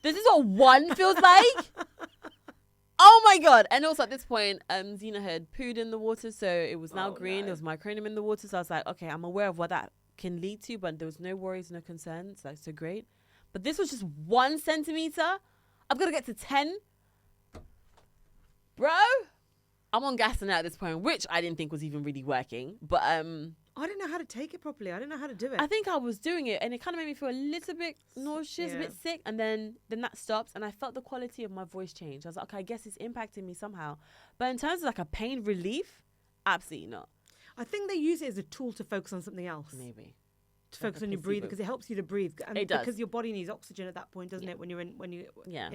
This is what one feels like? Oh my God. And also at this point, Zena had pooed in the water. So it was now green. There was micronium in the water. So I was like, okay, I'm aware of what that can lead to, but there was no worries, no concerns. Like, so great. But this was just 1 centimeter. I've got to get to 10. Bro, I'm on gas now at this point, which I didn't think was even really working. But I didn't know how to take it properly. I didn't know how to do it. I think I was doing it, and it kind of made me feel a little bit nauseous, a bit sick. And then that stops, and I felt the quality of my voice change. I was like, okay, I guess it's impacting me somehow. But in terms of like a pain relief, absolutely not. I think they use it as a tool to focus on something else. Maybe. To focus on your breathing, because it helps you to breathe. And it does. Because your body needs oxygen at that point, doesn't it, when you're in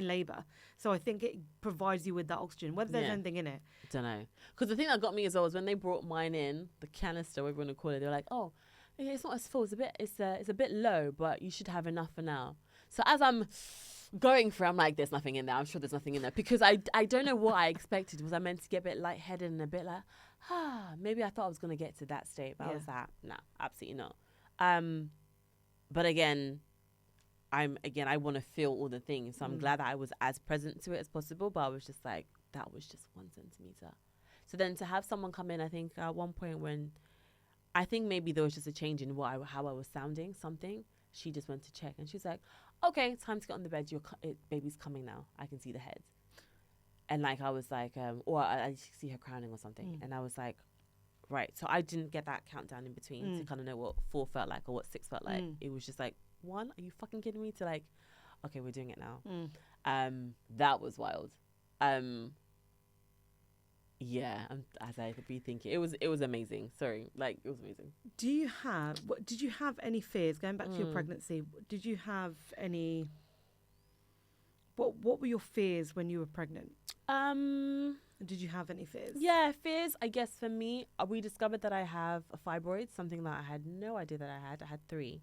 labour. So I think it provides you with that oxygen, whether there's anything in it. I don't know. Because the thing that got me as well was when they brought mine in, the canister, whatever you want to call it, they were like, oh, okay, it's not as full. It's a bit low, but you should have enough for now. So as I'm going through, I'm like, there's nothing in there. I'm sure there's nothing in there. Because I don't know what I expected. Was I meant to get a bit lightheaded and a bit like, maybe I thought I was going to get to that state. But I was like, nah, absolutely not. But again, I want to feel all the things. So I'm glad that I was as present to it as possible. But I was just like, that was just 1 centimeter. So then to have someone come in, I think at one point when I think maybe there was just a change in how I was sounding, something. She just went to check and she's like, okay, time to get on the bed. Baby's coming now. I can see the head. And like, I was like, or I see her crowning or something. And I was like, right. So I didn't get that countdown in between to kind of know what 4 felt like or what 6 felt like. It was just like, 1, are you fucking kidding me? To like, okay, we're doing it now. That was wild. Yeah, as I be thinking, it was amazing. Sorry, like it was amazing. Did you have any fears going back to your pregnancy? Did you have any? What were your fears when you were pregnant? Did you have any fears? Yeah, fears. I guess for me, we discovered that I have a fibroid, something that I had no idea that I had. I had 3.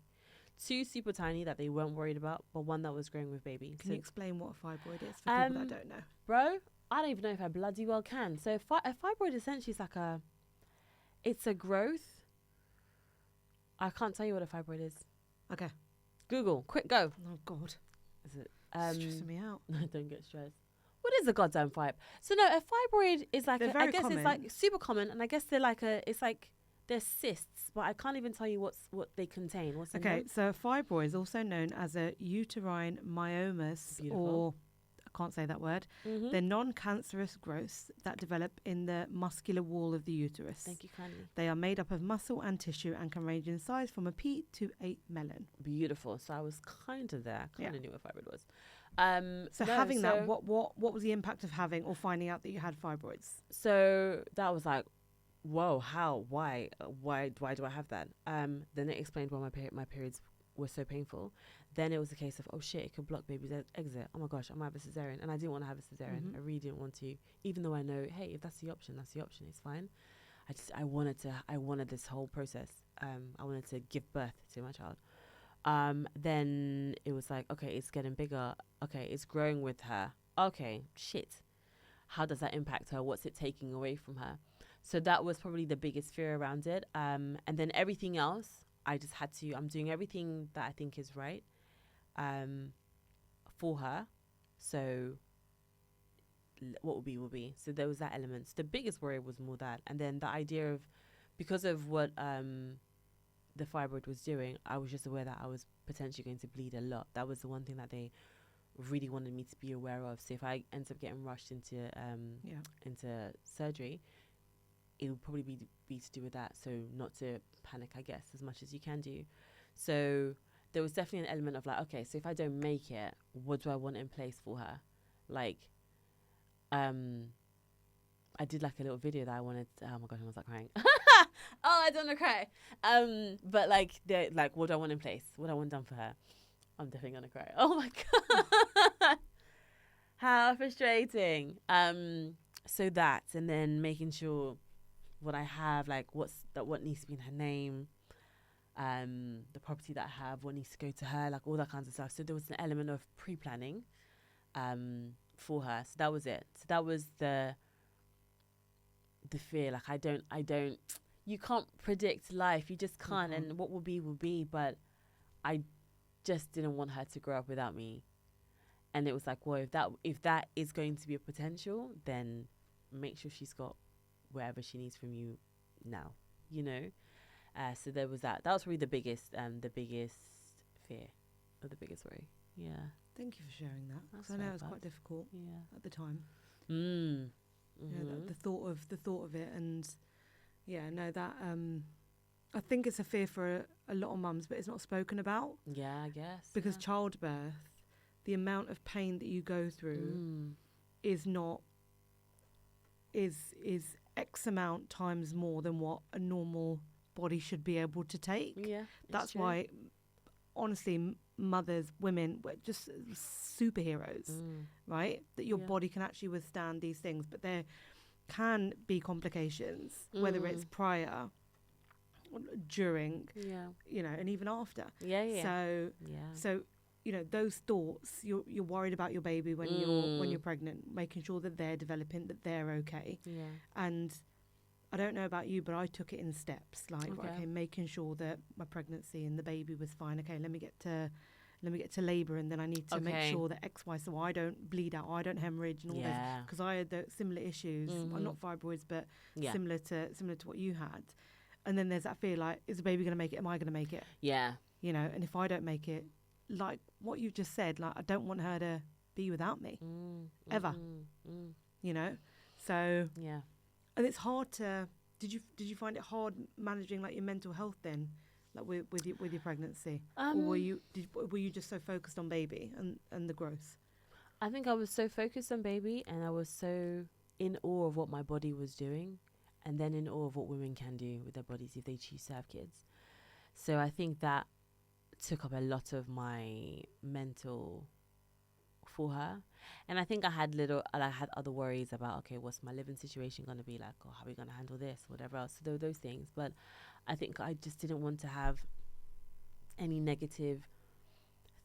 2 super tiny that they weren't worried about, but 1 that was growing with baby. Can you explain what a fibroid is for people that don't know? Bro, I don't even know if I bloody well can. So a fibroid essentially is like it's a growth. I can't tell you what a fibroid is. Okay. Google, quick, go. Oh God. Is it? Stressing me out. Don't get stressed. What is a goddamn fibroid? So no, a fibroid is like I guess common. It's like super common, and I guess they're like they're cysts, but I can't even tell you what they contain. What's in them? So a fibroid is also known as a uterine myomas, or I can't say that word. They're non-cancerous growths that develop in the muscular wall of the uterus. Thank you kindly. They are made up of muscle and tissue and can range in size from a pea to a melon. Beautiful. So I was kind of there. Kind of knew what a fibroid was. That, what was the impact of having or finding out that you had fibroids? So that was like, whoa, how, why do I have that? Then it explained why my periods were so painful. Then it was a case of, oh shit, it could block baby's exit. Oh my gosh, I might have a cesarean. And I didn't want to have a cesarean. I really didn't want to, even though I know, hey, if that's the option, it's fine. I wanted this whole process. I wanted to give birth to my child. Then it was like, okay, it's getting bigger. Okay, it's growing with her. Okay, shit. How does that impact her? What's it taking away from her? So that was probably the biggest fear around it. And then everything else, I just had to, I'm doing everything that I think is right for her. So what will be. So there was that element. So the biggest worry was more that. And then the idea of, because of what the fibroid was doing, I was just aware that I was potentially going to bleed a lot. That was the one thing that they really wanted me to be aware of. So if I end up getting rushed into surgery, it would probably be to do with that. So not to panic, I guess, as much as you can do. So there was definitely an element of like, okay, so if I don't make it, what do I want in place for her? Like, I did like a little video that I wanted. Oh my god, I was like crying. Oh, I don't want to cry. But like, what do I want in place? What I want done for her? I'm definitely gonna cry. Oh my god, how frustrating. So that, and then making sure what I have, like what needs to be in her name, the property that I have, what needs to go to her, like all that kinds of stuff. So there was an element of pre-planning, for her. So that was it. So that was the fear. Like I don't. You can't predict life. You just can't. Mm-hmm. And what will be. But I just didn't want her to grow up without me. And it was like, well, if that is going to be a potential, then make sure she's got wherever she needs from you now, you know. So there was that. That was probably the biggest fear, or the biggest worry. Yeah. Thank you for sharing that. Because I know it was quite difficult. Yeah. At the time. Mm. Mm-hmm. You know, the thought of it, and yeah, no, that I think it's a fear for a lot of mums, but it's not spoken about. Yeah, I guess. Because childbirth, the amount of pain that you go through is X amount times more than what a normal body should be able to take. Yeah, that's why, honestly, mothers, women, we're just superheroes, right? That your body can actually withstand these things, but there can be complications, whether it's prior, during, you know, and even after. So you know, those thoughts, you're worried about your baby when you're pregnant, making sure that they're developing, that they're okay. Yeah. And I don't know about you, but I took it in steps. Like, okay, making sure that my pregnancy and the baby was fine. Okay, let me get to labour, and then I need to make sure that X, Y, so I don't bleed out, I don't hemorrhage, and all this, because I had the similar issues. Well, not fibroids, but similar to what you had. And then there's that fear, like, is the baby going to make it? Am I going to make it? Yeah. You know, and if I don't make it, like what you just said, like I don't want her to be without me ever. You know, so and it's hard to. Did you find it hard managing like your mental health then, like with your pregnancy, or were you just so focused on baby and the growth? I think I was so focused on baby, and I was so in awe of what my body was doing, and then in awe of what women can do with their bodies if they choose to have kids. So I think that took up a lot of my mental for her. And I think I had other worries about, okay, what's my living situation going to be like, or how are we going to handle this, whatever else. So there were those things. But I think I just didn't want to have any negative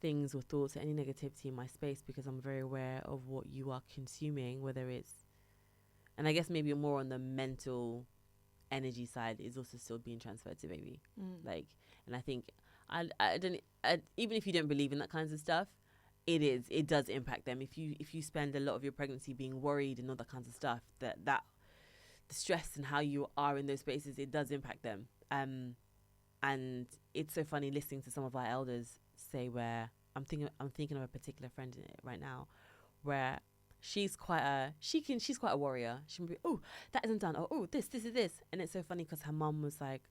things or thoughts or any negativity in my space, because I'm very aware of what you are consuming, whether it's, and I guess maybe more on the mental energy side is also still being transferred to baby. Like, and I think I don't, even if you don't believe in that kinds of stuff, it does impact them. If you spend a lot of your pregnancy being worried and all that kinds of stuff, that the stress and how you are in those spaces, it does impact them. And it's so funny listening to some of our elders say, where I'm thinking of a particular friend right now, where she's quite a warrior. She can be, oh, that isn't done, or oh, this is this, and it's so funny because her mum was like,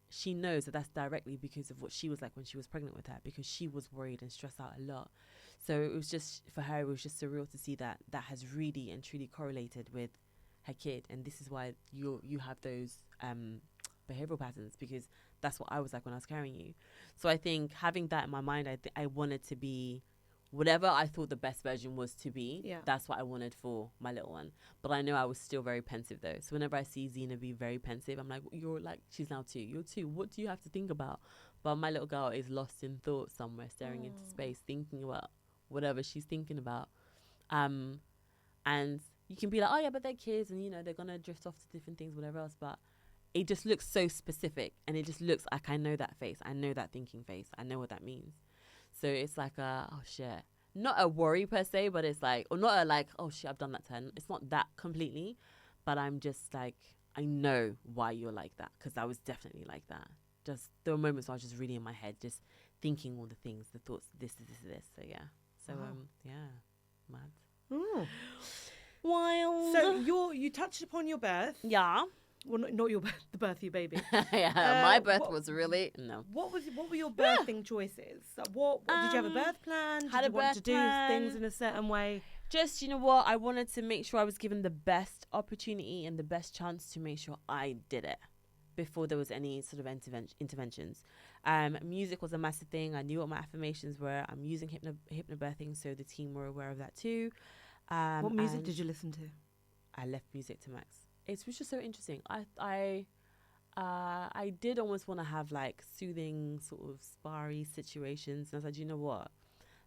she knows that that's directly because of what she was like when she was pregnant with her, because she was worried and stressed out a lot. So it was just, for her, it was just surreal to see that has really and truly correlated with her kid. And this is why you have those behavioral patterns, because that's what I was like when I was carrying you. So I think having that in my mind, I wanted to be whatever I thought the best version was to be. Yeah. That's what I wanted for my little one. But I know I was still very pensive though. So whenever I see Zena be very pensive, I'm like, you're like, she's now 2. You're 2. What do you have to think about? But my little girl is lost in thought somewhere, staring into space, thinking about whatever she's thinking about. And you can be like, oh yeah, but they're kids, and you know, they're gonna drift off to different things, whatever else. But it just looks so specific, and it just looks like, I know that face, I know that thinking face, I know what that means. So it's like oh shit, not a worry per se, but it's like, or not a like, oh shit, I've done that to her. It's not that completely, but I'm just like, I know why you're like that, because I was definitely like that. just there were moments where I was just really in my head, just thinking all the things, the thoughts, this. So yeah. So yeah, mad. Ooh. Wild. So you touched upon your birth. Yeah. Well, not your birth, the birth of your baby. Yeah, my birth was really no. What were your birthing choices? What did you have a birth plan? Did you want to do things in a certain way? Just, you know what, I wanted to make sure I was given the best opportunity and the best chance to make sure I did it before there was any sort of interventions. Music was a massive thing. I knew what my affirmations were. I'm using hypnobirthing, so the team were aware of that too. What music did you listen to? I left music to Max. It was just so interesting. I did almost want to have like soothing sort of sparry situations. And I was like, you know what?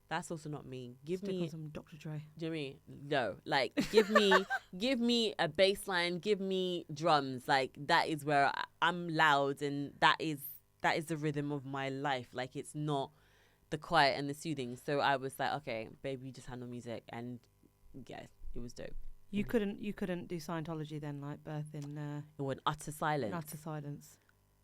That's also not me. Stick on some Dr. Dre. Do you know what I mean? No. Like, give me a bass line, give me drums. Like, that is where I'm loud, and that is the rhythm of my life. Like, it's not the quiet and the soothing. So I was like, okay, baby, you just handle music, and yeah, it was dope. You couldn't do Scientology then, like birth in utter silence. Utter silence.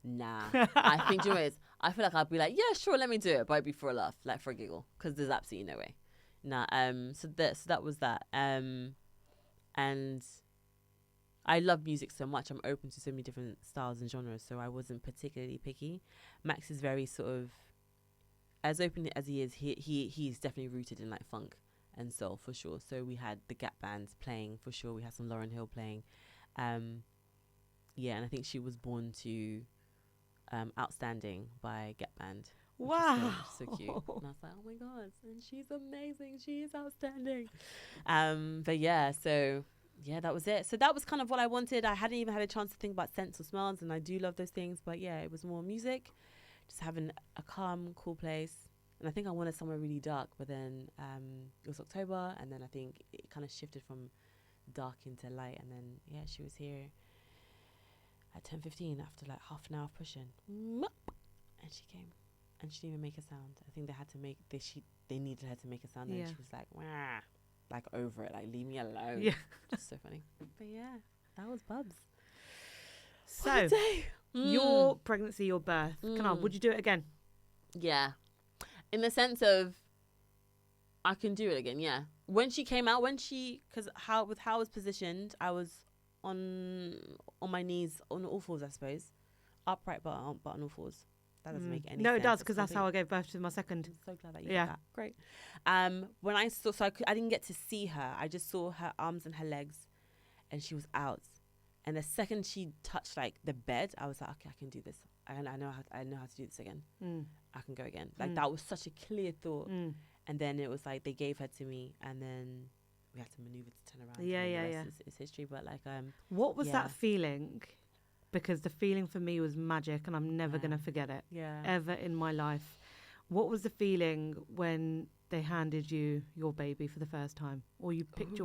Nah. I think, do you know what it is? I feel like I'd be like, yeah, sure, let me do it, but it'd be for a laugh, like for a giggle, because there's absolutely no way. Nah. So that was that. And I love music so much. I'm open to so many different styles and genres, so I wasn't particularly picky. Max is very sort of, as open as he is, he's definitely rooted in like funk and soul for sure. So we had the Gap bands playing for sure. We had some Lauryn Hill playing. Yeah, and I think she was born to Outstanding by Gap Band. Wow. So cute. And I was like, oh my God, and she's amazing. She is outstanding. But yeah, so yeah, that was it. So that was kind of what I wanted. I hadn't even had a chance to think about scents or smells, and I do love those things. But yeah, it was more music, just having a calm, cool place. And I think I wanted somewhere really dark, but then it was October, and then I think it kind of shifted from dark into light. And then, yeah, she was here at 10:15 after like half an hour of pushing. And she came. And she didn't even make a sound. I think they needed her to make a sound. And she was like, wah, like over it, like leave me alone. Yeah. Just so funny. But yeah, that was Bubs. So, your pregnancy, your birth, would you do it again? Yeah. In the sense of, I can do it again, yeah. When she came out, because how I was positioned, I was on my knees, on all fours, I suppose. Upright, but on all fours. That doesn't make any sense. No, it does, because that's how I gave birth to my second. I'm so glad that you did that. Great. When I saw, I didn't get to see her. I just saw her arms and her legs, and she was out. And the second she touched like the bed, I was like, okay, I can do this. I know how to do this again. I can go again. Like that was such a clear thought. And then it was like they gave her to me, and then we had to maneuver to turn around. Yeah. It's history, but like what was that feeling? Because the feeling for me was magic, and I'm never gonna forget it. Yeah. Ever in my life. What was the feeling when they handed you your baby for the first time, or you picked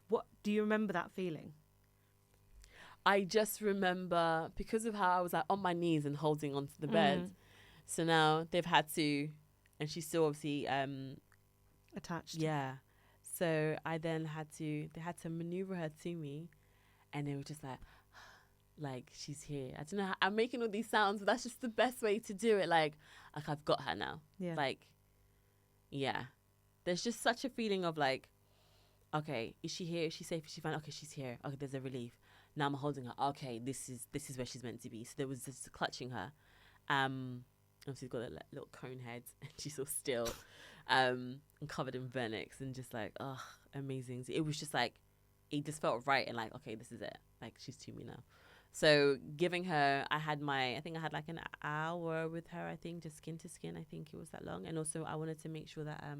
what do you remember that feeling? I just remember, because of how I was like on my knees and holding onto the bed. So now they've had to, and she's still obviously attached. Yeah. So they had to maneuver her to me, and they were just like she's here. I don't know how, I'm making all these sounds, but that's just the best way to do it. Like I've got her now. Yeah. Like, yeah. There's just such a feeling of like, okay, is she here? Is she safe? Is she fine? Okay, she's here. Okay, there's a relief. Now I'm holding her. Okay, this is where she's meant to be. So there was this clutching her. She's got a little cone head, and she's all still, and covered in vernix, and just like, oh, amazing. It was just like, it just felt right, and like, okay, this is it. Like, she's to me now. So giving her, I had like an hour with her, I think, just skin to skin. I think it was that long. And also I wanted to make sure that, oh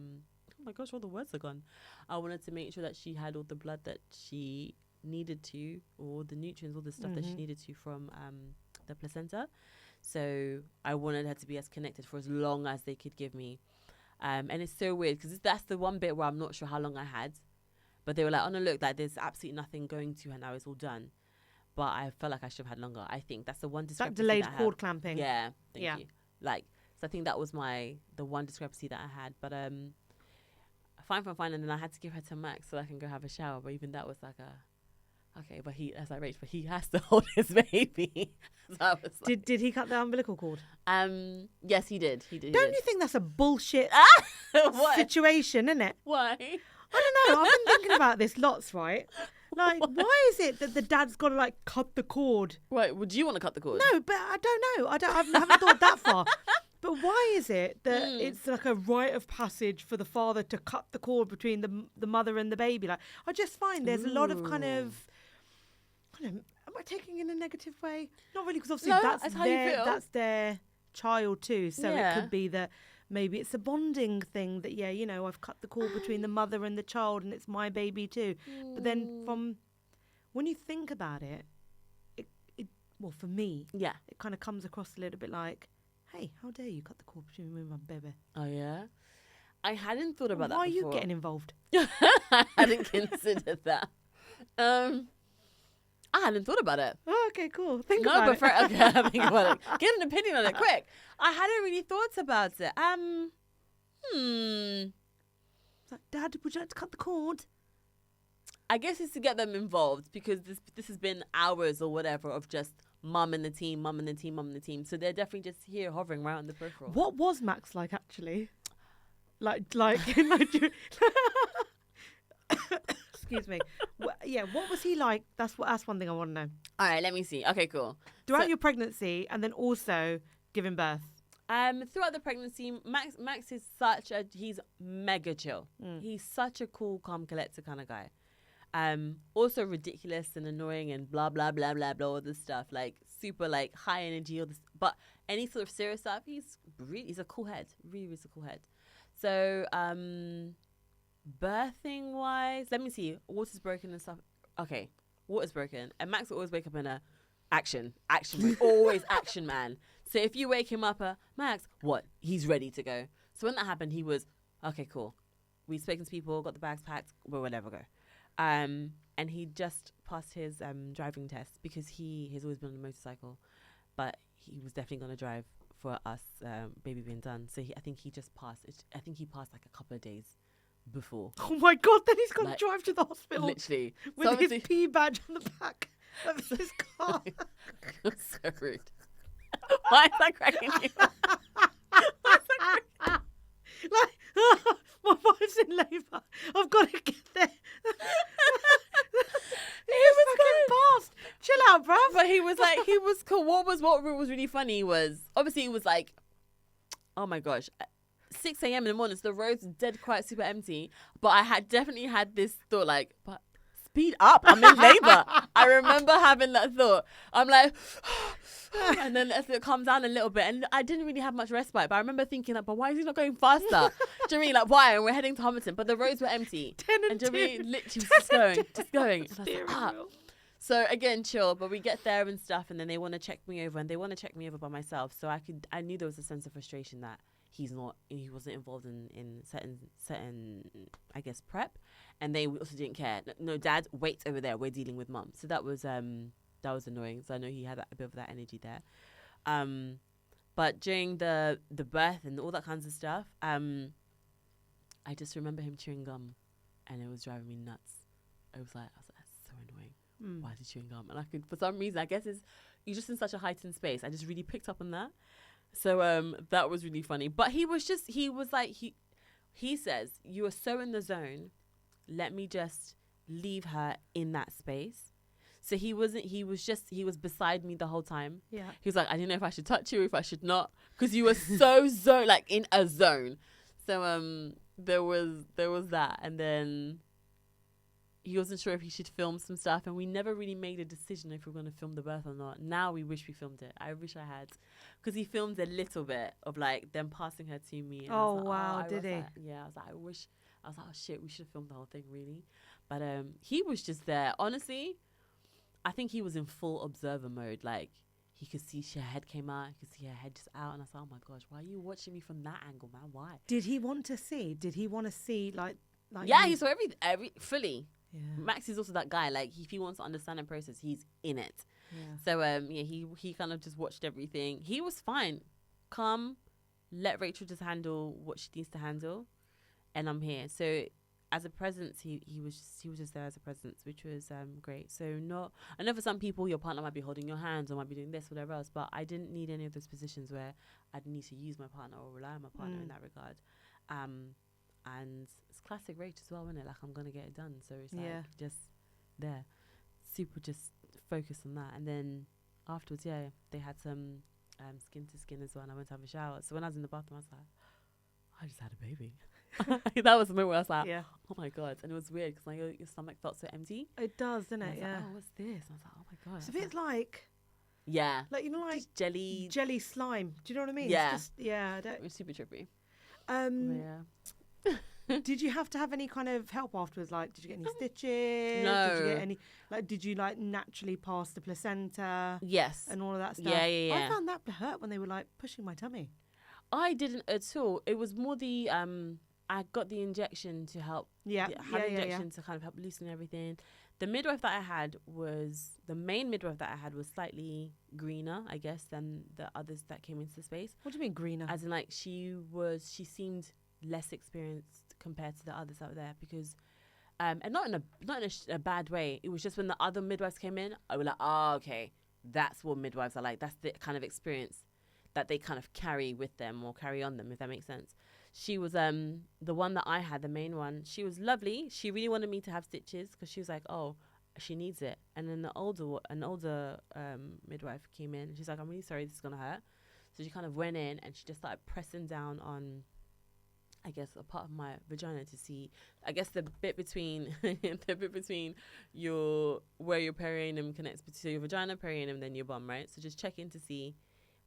my gosh, all the words are gone. I wanted to make sure that she had all the blood that she needed to, or the nutrients, all the stuff that she needed to from the placenta. So I wanted her to be as connected for as long as they could give me. And it's so weird, because that's the one bit where I'm not sure how long I had. But they were like, oh no, look, like there's absolutely nothing going to her now, it's all done. But I felt like I should have had longer. I think that's the one discrepancy. That delayed cord clamping. Yeah, thank you. Like, so I think that was the one discrepancy that I had. But fine. And then I had to give her to Max so I can go have a shower. But even that was like okay. But he, as I Rach, but he has to hold his baby. So I was like, Did he cut the umbilical cord? yes, he did. Don't you think that's a bullshit What? situation, isn't it? Why? I don't know. I've been thinking about this lots, right? Like, why is it that the dad's got to like cut the cord? Right, would you want to cut the cord? No, but I don't know. I haven't thought that far. But why is it that it's like a rite of passage for the father to cut the cord between the mother and the baby? Like, I just find there's a lot of kind of, am I taking it in a negative way? Not really, because obviously that's their child too. So it could be that maybe it's a bonding thing that, I've cut the cord between the mother and the child and it's my baby too. But then when you think about it, well, for me, it kind of comes across a little bit like, hey, how dare you cut the cord between me and my baby? Oh, yeah? I hadn't thought about that before. Why are you getting involved? I hadn't considered that. I hadn't thought about it. Oh, okay, cool. Think about it. Okay, think about it. Get an opinion on it, quick. I hadn't really thought about it. It's like, Dad, would you like to cut the cord? I guess it's to get them involved because this has been hours or whatever of just mum and the team. So they're definitely just here hovering around the peripheral. What was Max like actually? Like in Nigeria? Excuse me. What was he like? That's one thing I want to know. All right, let me see. Okay, cool. Throughout your pregnancy and then also giving birth. Throughout the pregnancy, Max is he's mega chill. He's such a cool, calm, collected kind of guy. Also ridiculous and annoying and blah blah blah blah blah, all this stuff, like super like high energy, all this. But any sort of serious stuff, he's a cool head. Really is a cool head. So birthing wise, let me see. Water's broken and stuff. Okay, water's broken, and Max will always wake up in a action mode. Always action man. So if you wake him up, Max, what? He's ready to go. So when that happened, he was okay. Cool. We've spoken to people, got the bags packed. We'll whatever go. And he just passed his driving test because he has always been on a motorcycle, but he was definitely going to drive for us, baby being done. So I think he just passed. I think he passed like a couple of days before. Oh my God, then he's got to drive to the hospital. Literally. With his P badge on the back of his car. You're so rude. Why is that cracking you? Like, my wife's in labour. I've got to get there. He was fucking past. Chill out, bruv. But he was cool. What was really funny was, obviously it was like, oh my gosh, 6 a.m. in the morning, so the roads dead quiet, super empty. But I had definitely had this thought like, but speed up, I'm in labour. I remember having that thought. I'm like, and then as it calmed down a little bit, and I didn't really have much respite, but I remember thinking like, but why is he not going faster? Do you know what I mean? Like, why? And we're heading to Hamilton, but the roads were empty. 10 and 2. Literally just going. And I was like, So again, chill, but we get there and stuff, and then they want to check me over, and they want to check me over by myself. So I knew there was a sense of frustration that he wasn't involved in certain, I guess, prep, and they also didn't care. No, Dad, wait over there. We're dealing with Mum. So that was annoying. So I know he had a bit of that energy there. But during the birth and all that kinds of stuff, I just remember him chewing gum, and it was driving me nuts. I was like, that's so annoying. Why is he chewing gum? And I could, for some reason, I guess you're just in such a heightened space. I just really picked up on that. So that was really funny. But he was like, he says, you are so in the zone, let me just leave her in that space. So he was beside me the whole time. Yeah. He was like, I didn't know if I should touch you, if I should not, because you were so like in a zone. So there was that, and then he wasn't sure if he should film some stuff, and we never really made a decision if we were going to film the birth or not. Now we wish we filmed it. I wish I had, because he filmed a little bit of like them passing her to me. And oh, wow, did he? Yeah, I was like, oh shit, we should have filmed the whole thing, really. But he was just there. Honestly, I think he was in full observer mode. Like, he could see her head came out, he could see her head just out, and I was like, oh my gosh, why are you watching me from that angle, man? Why? Did he want to see? Did he want to see like? Yeah, he saw every fully. Yeah. Max is also that guy. Like, if he wants to understand the process, he's in it. Yeah. So he kind of just watched everything. He was fine, calm. Let Rachel just handle what she needs to handle, and I'm here. So as a presence, he was just there as a presence, which was great. So I know for some people your partner might be holding your hands or might be doing this, whatever else, but I didn't need any of those positions where I'd need to use my partner or rely on my partner in that regard. And it's classic Rach as well, isn't it? Like, I'm gonna get it done. So it's like just there, super just focused on that. And then afterwards, they had some skin to skin as well, and I went to have a shower. So when I was in the bathroom, I was like, I just had a baby. That was the moment where I was like, oh my God. And it was weird because your stomach felt so empty. It does, doesn't it? Like, oh, what's this? I was like, oh my God. It's a bit like like, you know, like just jelly slime. Do you know what I mean? Yeah. It's just, it was super trippy. Did you have to have any kind of help afterwards? Like, did you get any stitches? No. Did you get any, like, did you like naturally pass the placenta? Yes. And all of that stuff? Yeah. I found that hurt when they were like pushing my tummy. I didn't at all. It was more the I got the injection to help. To kind of help loosen everything. The main midwife that I had was slightly greener, I guess, than the others that came into the space. What do you mean greener? As in, like, she seemed less experienced compared to the others out there because, and not in a bad way. It was just when the other midwives came in, I was like, oh, okay, that's what midwives are like. That's the kind of experience that they kind of carry with them or carry on them, if that makes sense. She was the one that I had, the main one. She was lovely. She really wanted me to have stitches because she was like, oh, she needs it. And then an older midwife came in and she's like, I'm really sorry, this is gonna hurt. So she kind of went in and she just started pressing down on, I guess, a part of my vagina to see, I guess, the bit between where your perineum connects to your vagina, perineum, then your bum, right? So just checking to see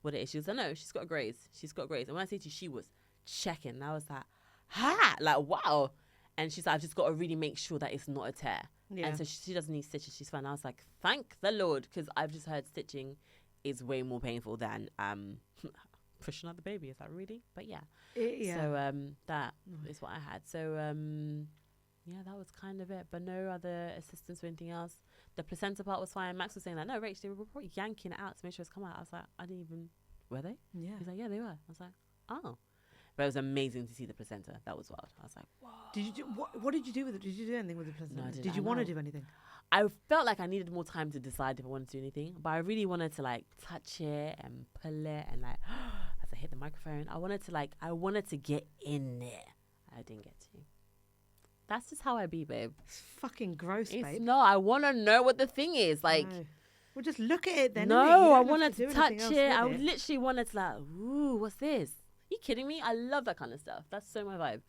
what it is. She was like, no, she's got a graze. And when I say to you, she was checking. And I was like, wow. And she's like, I've just got to really make sure that it's not a tear. Yeah. And so she doesn't need stitches. She's fine. I was like, thank the Lord, because I've just heard stitching is way more painful than pushing out the baby. Is that really? But yeah. So that is what I had. So that was kind of it. But no other assistance or anything else. The placenta part was fine. Max was saying that, no, Rach, they were probably yanking it out to make sure it's come out. I was like, I didn't even, were they? Yeah. He's like, yeah, they were. I was like, oh. But it was amazing to see the placenta. That was wild. I was like, whoa. Did you do, what did you do with it? Did you do anything with the placenta? No, did you want to do anything? I felt like I needed more time to decide if I wanted to do anything. But I really wanted to like touch it and pull it and like, as I hit the microphone, I wanted to get in there. I didn't get to. That's just how I be, babe. It's fucking gross, babe. No, I want to know what the thing is. Like, no. Well, just look at it then. No, I wanted to touch it. I literally wanted to like, ooh, what's this? Are you kidding me? I love that kind of stuff. That's so my vibe.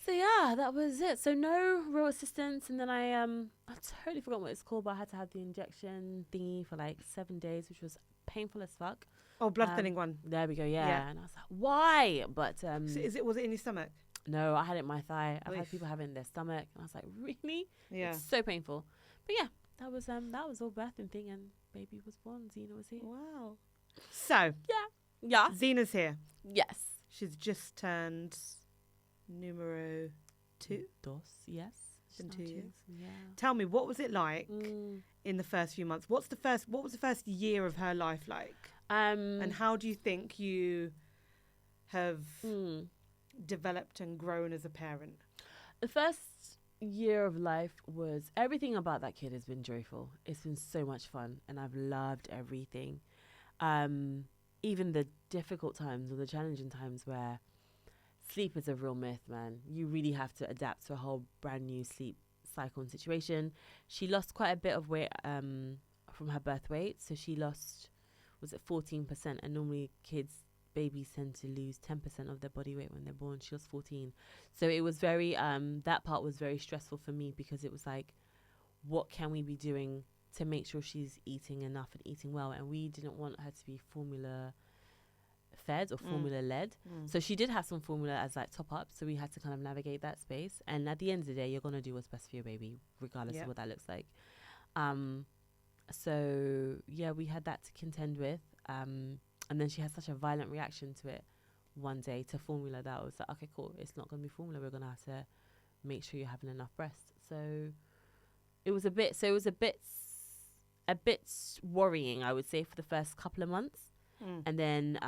So yeah, that was it. So no real assistance. And then I totally forgot what it's called, but I had to have the injection thingy for like 7 days, which was painful as fuck. Oh, blood thinning one. There we go. Yeah. And I was like, why? But so was it in your stomach? No, I had it in my thigh. I've had people have it in their stomach, and I was like, really? Yeah. It's so painful. But yeah, that was all birthing thing, and baby was born. Zena was here. Wow. So yeah, Zena's here. Yes. She's just turned numero 2. Yes. It's been 2 years. Yeah. Tell me, what was it like in the first few months? What was the first year of her life like? And how do you think you have developed and grown as a parent? The first year of life was, everything about that kid has been joyful. It's been so much fun, and I've loved everything. Even the difficult times or the challenging times where sleep is a real myth, man. You really have to adapt to a whole brand new sleep cycle and situation. She lost quite a bit of weight from her birth weight. So she lost, was it 14%? And normally babies tend to lose 10% of their body weight when they're born. She lost 14. So it was very, that part was very stressful for me, because it was like, what can we be doing to make sure she's eating enough and eating well? And we didn't want her to be formula fed or formula led. So she did have some formula as like top up. So we had to kind of navigate that space. And at the end of the day, you're going to do what's best for your baby, regardless of what that looks like. So yeah, we had that to contend with. And then she had such a violent reaction to it one day, to formula, that was like, okay, cool. It's not going to be formula. We're going to have to make sure you're having enough breast. So it was a bit worrying, I would say, for the first couple of months. And then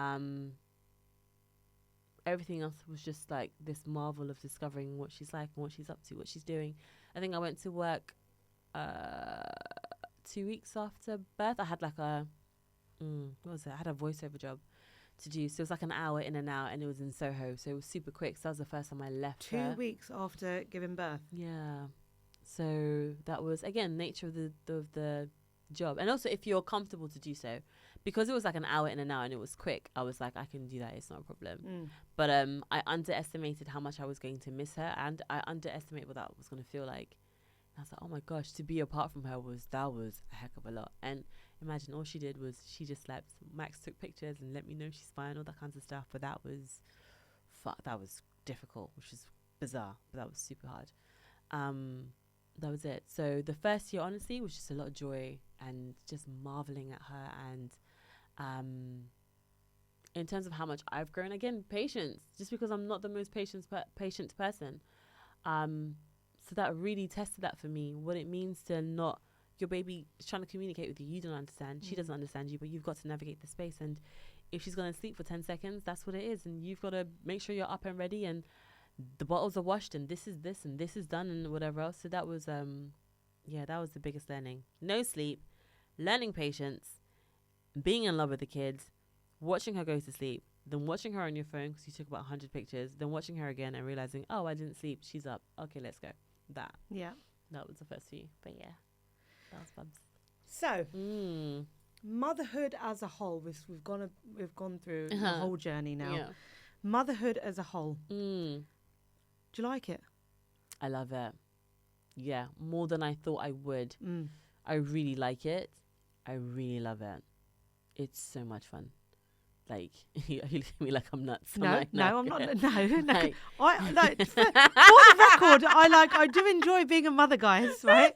everything else was just like this marvel of discovering what she's like and what she's up to, what she's doing. I think I went to work 2 weeks after birth. I had like what was it? I had a voiceover job to do. So it was like an hour in and out, and it was in Soho. So it was super quick. So that was the first time I left 2 weeks after giving birth. Yeah. So that was, again, nature of the job. And also if you're comfortable to do so, because it was like an hour in and out and it was quick, I was like, I can do that. It's not a problem. But I underestimated how much I was going to miss her, and I underestimated what that was going to feel like. And I was like, oh my gosh, to be apart from her was a heck of a lot. And imagine all she did was she just slept. Max took pictures and let me know she's fine, all that kinds of stuff. But that was difficult, which is bizarre, but that was super hard. That was it. So the first year, honestly, was just a lot of joy and just marveling at her. And in terms of how much I've grown, again, patience, just because I'm not the most patient person. So that really tested that for me, what it means to not, your baby is trying to communicate with you. You don't understand. She doesn't understand you, but you've got to navigate the space. And if she's going to sleep for 10 seconds, that's what it is. And you've got to make sure you're up and ready, and the bottles are washed, and this is this, and this is done, and whatever else. So that was, that was the biggest learning. No sleep, learning patience, being in love with the kids, watching her go to sleep, then watching her on your phone because you took about 100 pictures, then watching her again and realizing, oh, I didn't sleep. She's up. Okay, let's go. That was the first few. But yeah, that was fun. So motherhood as a whole, we've gone through the whole journey now. Yeah. Motherhood as a whole. Do you like it? I love it. Yeah, more than I thought I would. I really like it. I really love it. It's so much fun. Like, you look at me like I'm nuts. No, I'm I'm not. No. Like, for the record, I do enjoy being a mother, guys. Right?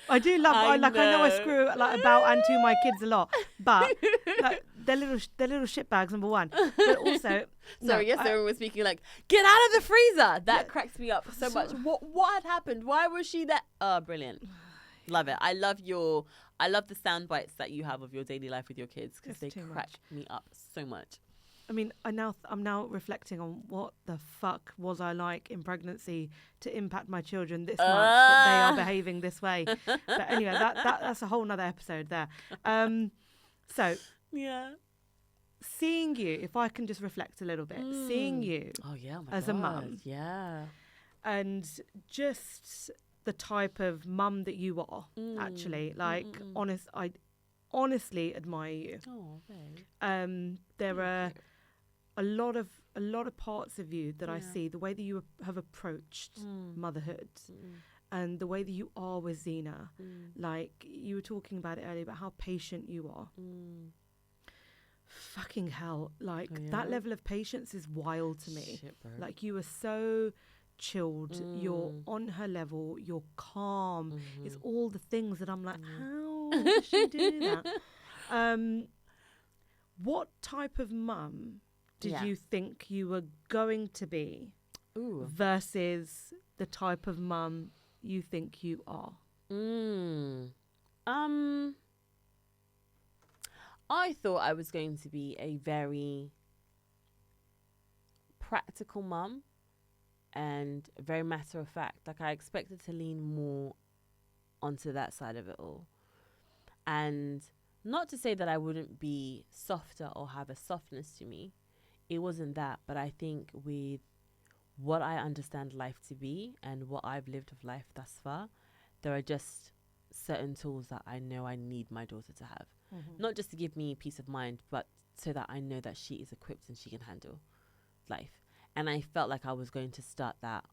I do love. I know I screw about and to my kids a lot, but they're little shitbags. Number one, but also. Sorry, yesterday we were speaking like, get out of the freezer. That cracks me up so much. What had happened? Why was she there? Oh, brilliant. Love it. I love the sound bites that you have of your daily life with your kids, because they crack me up so much. I mean, I'm now reflecting on what the fuck was I like in pregnancy to impact my children this much that they are behaving this way. But anyway, that's a whole nother episode there. So yeah, seeing you, if I can just reflect a little bit, seeing you as a mum, and just the type of mum that you are, actually, like, I honestly admire you. Oh, babe. There are a lot of parts of you that I see, the way that you have approached motherhood, and the way that you are with Zena. Like, you were talking about it earlier, about how patient you are. Fucking hell, like, that level of patience is wild to me. Shit, bro. Like, you are so chilled, you're on her level, you're calm. It's all the things that I'm like, how does she do that? What type of mum did you think you were going to be versus the type of mum you think you are? I thought I was going to be a very practical mum and very matter of fact. Like, I expected to lean more onto that side of it all. And not to say that I wouldn't be softer or have a softness to me. It wasn't that. But I think with what I understand life to be and what I've lived of life thus far, there are just certain tools that I know I need my daughter to have. Not just to give me peace of mind, but so that I know that she is equipped and she can handle life. And I felt like I was going to start that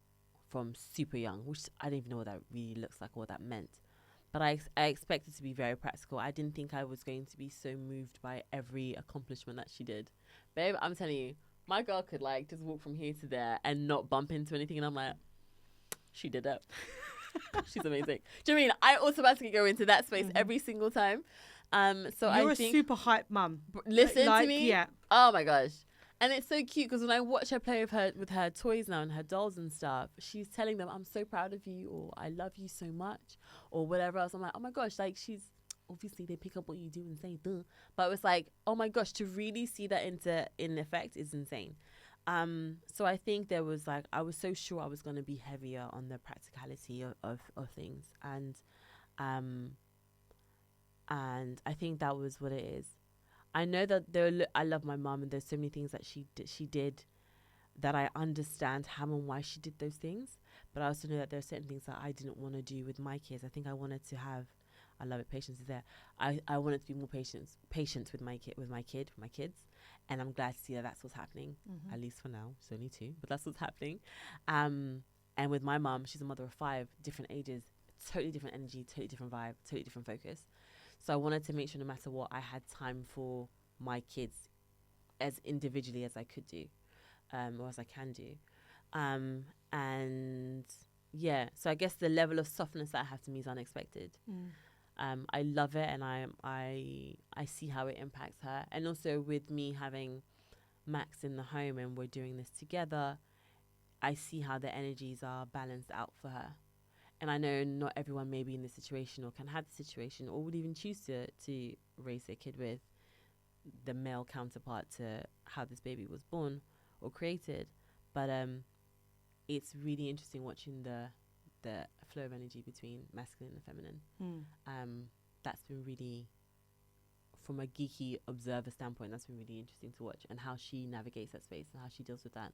from super young, which I didn't even know what that really looks like or what that meant. But I expected to be very practical. I didn't think I was going to be so moved by every accomplishment that she did. Babe, I'm telling you, my girl could like just walk from here to there and not bump into anything. And I'm like, she did it. She's amazing. Do you know what I mean? I automatically go into that space every single time. So you're I think a super hype mum. Listen to me. Yeah. Oh my gosh. And it's so cute because when I watch her play with her toys now and her dolls and stuff, she's telling them, I'm so proud of you, or I love you so much, or whatever else. I'm like, oh my gosh, like, she's obviously, they pick up what you do and say, duh. But it was like, oh my gosh, to really see that in effect is insane. So I think there was like, I was so sure I was going to be heavier on the practicality of things. Um, and I think that was what it is. I know that I love my mum, and there's so many things that she did that I understand how and why she did those things. But I also know that there are certain things that I didn't want to do with my kids. I think I wanted to have, I love it, patience is there. I wanted to be more patient with my kids. And I'm glad to see that that's what's happening, at least for now. It's only 2, but that's what's happening. And with my mum, she's a mother of 5, different ages, totally different energy, totally different vibe, totally different focus. So I wanted to make sure no matter what, I had time for my kids as individually as I could do, or as I can do. And yeah, so I guess the level of softness that I have to me is unexpected. I love it, and I see how it impacts her. And also with me having Max in the home and we're doing this together, I see how the energies are balanced out for her. And I know not everyone may be in this situation or can have the situation or would even choose to raise their kid with the male counterpart to how this baby was born or created. But it's really interesting watching the flow of energy between masculine and feminine. That's been really, from a geeky observer standpoint, that's been really interesting to watch, and how she navigates that space and how she deals with that.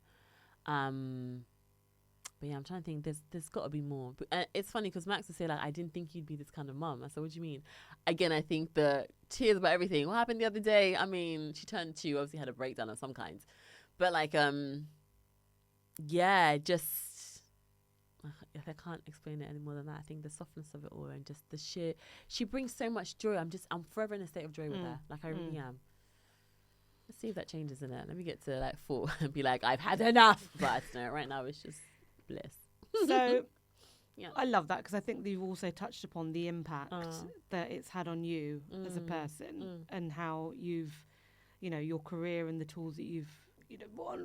But yeah, I'm trying to think. There's got to be more. But it's funny because Max would say like, "I didn't think you'd be this kind of mum." I said, "What do you mean?" Again, I think the tears about everything. What happened the other day? I mean, she turned 2, obviously had a breakdown of some kind. But like, yeah, just I can't explain it any more than that. I think the softness of it all and just the sheer. She brings so much joy. I'm forever in a state of joy with her. Like I really am. Let's see if that changes in it. Let me get to like 4 and be like, I've had enough. But I don't know. Right now, it's just bliss. So yeah, I love that because I think that you've also touched upon the impact that it's had on you as a person and how you've, your career and the tools that you've,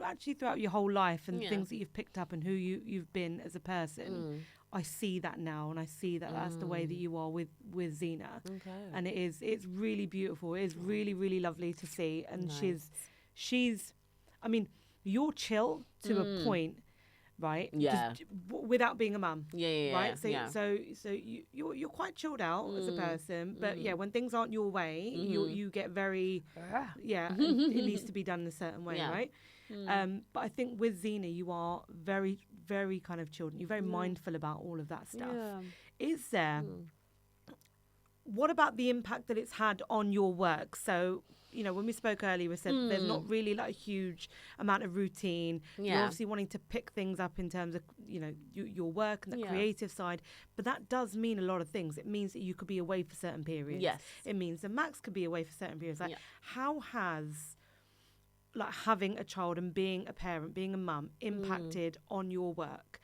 actually throughout your whole life and things that you've picked up and who you've been as a person. I see that now, and I see that that's the way that you are with Zena. Okay. And it's really beautiful. It is really, really lovely to see. And nice. she's, I mean, you're chill to a point, right? Yeah. Just without being a mum. Yeah. Right. So you're quite chilled out as a person, but yeah, when things aren't your way, you get very, and it needs to be done in a certain way, right? But I think with Zena, you are very, very kind of chilled. You're very mindful about all of that stuff. Yeah. Is there? What about the impact that it's had on your work? So, when we spoke earlier, we said there's not really like a huge amount of routine. Yeah. You're obviously wanting to pick things up in terms of, your work and the creative side. But that does mean a lot of things. It means that you could be away for certain periods. Yes. It means that Max could be away for certain periods. Like, how has like having a child and being a parent, being a mum, impacted on your work?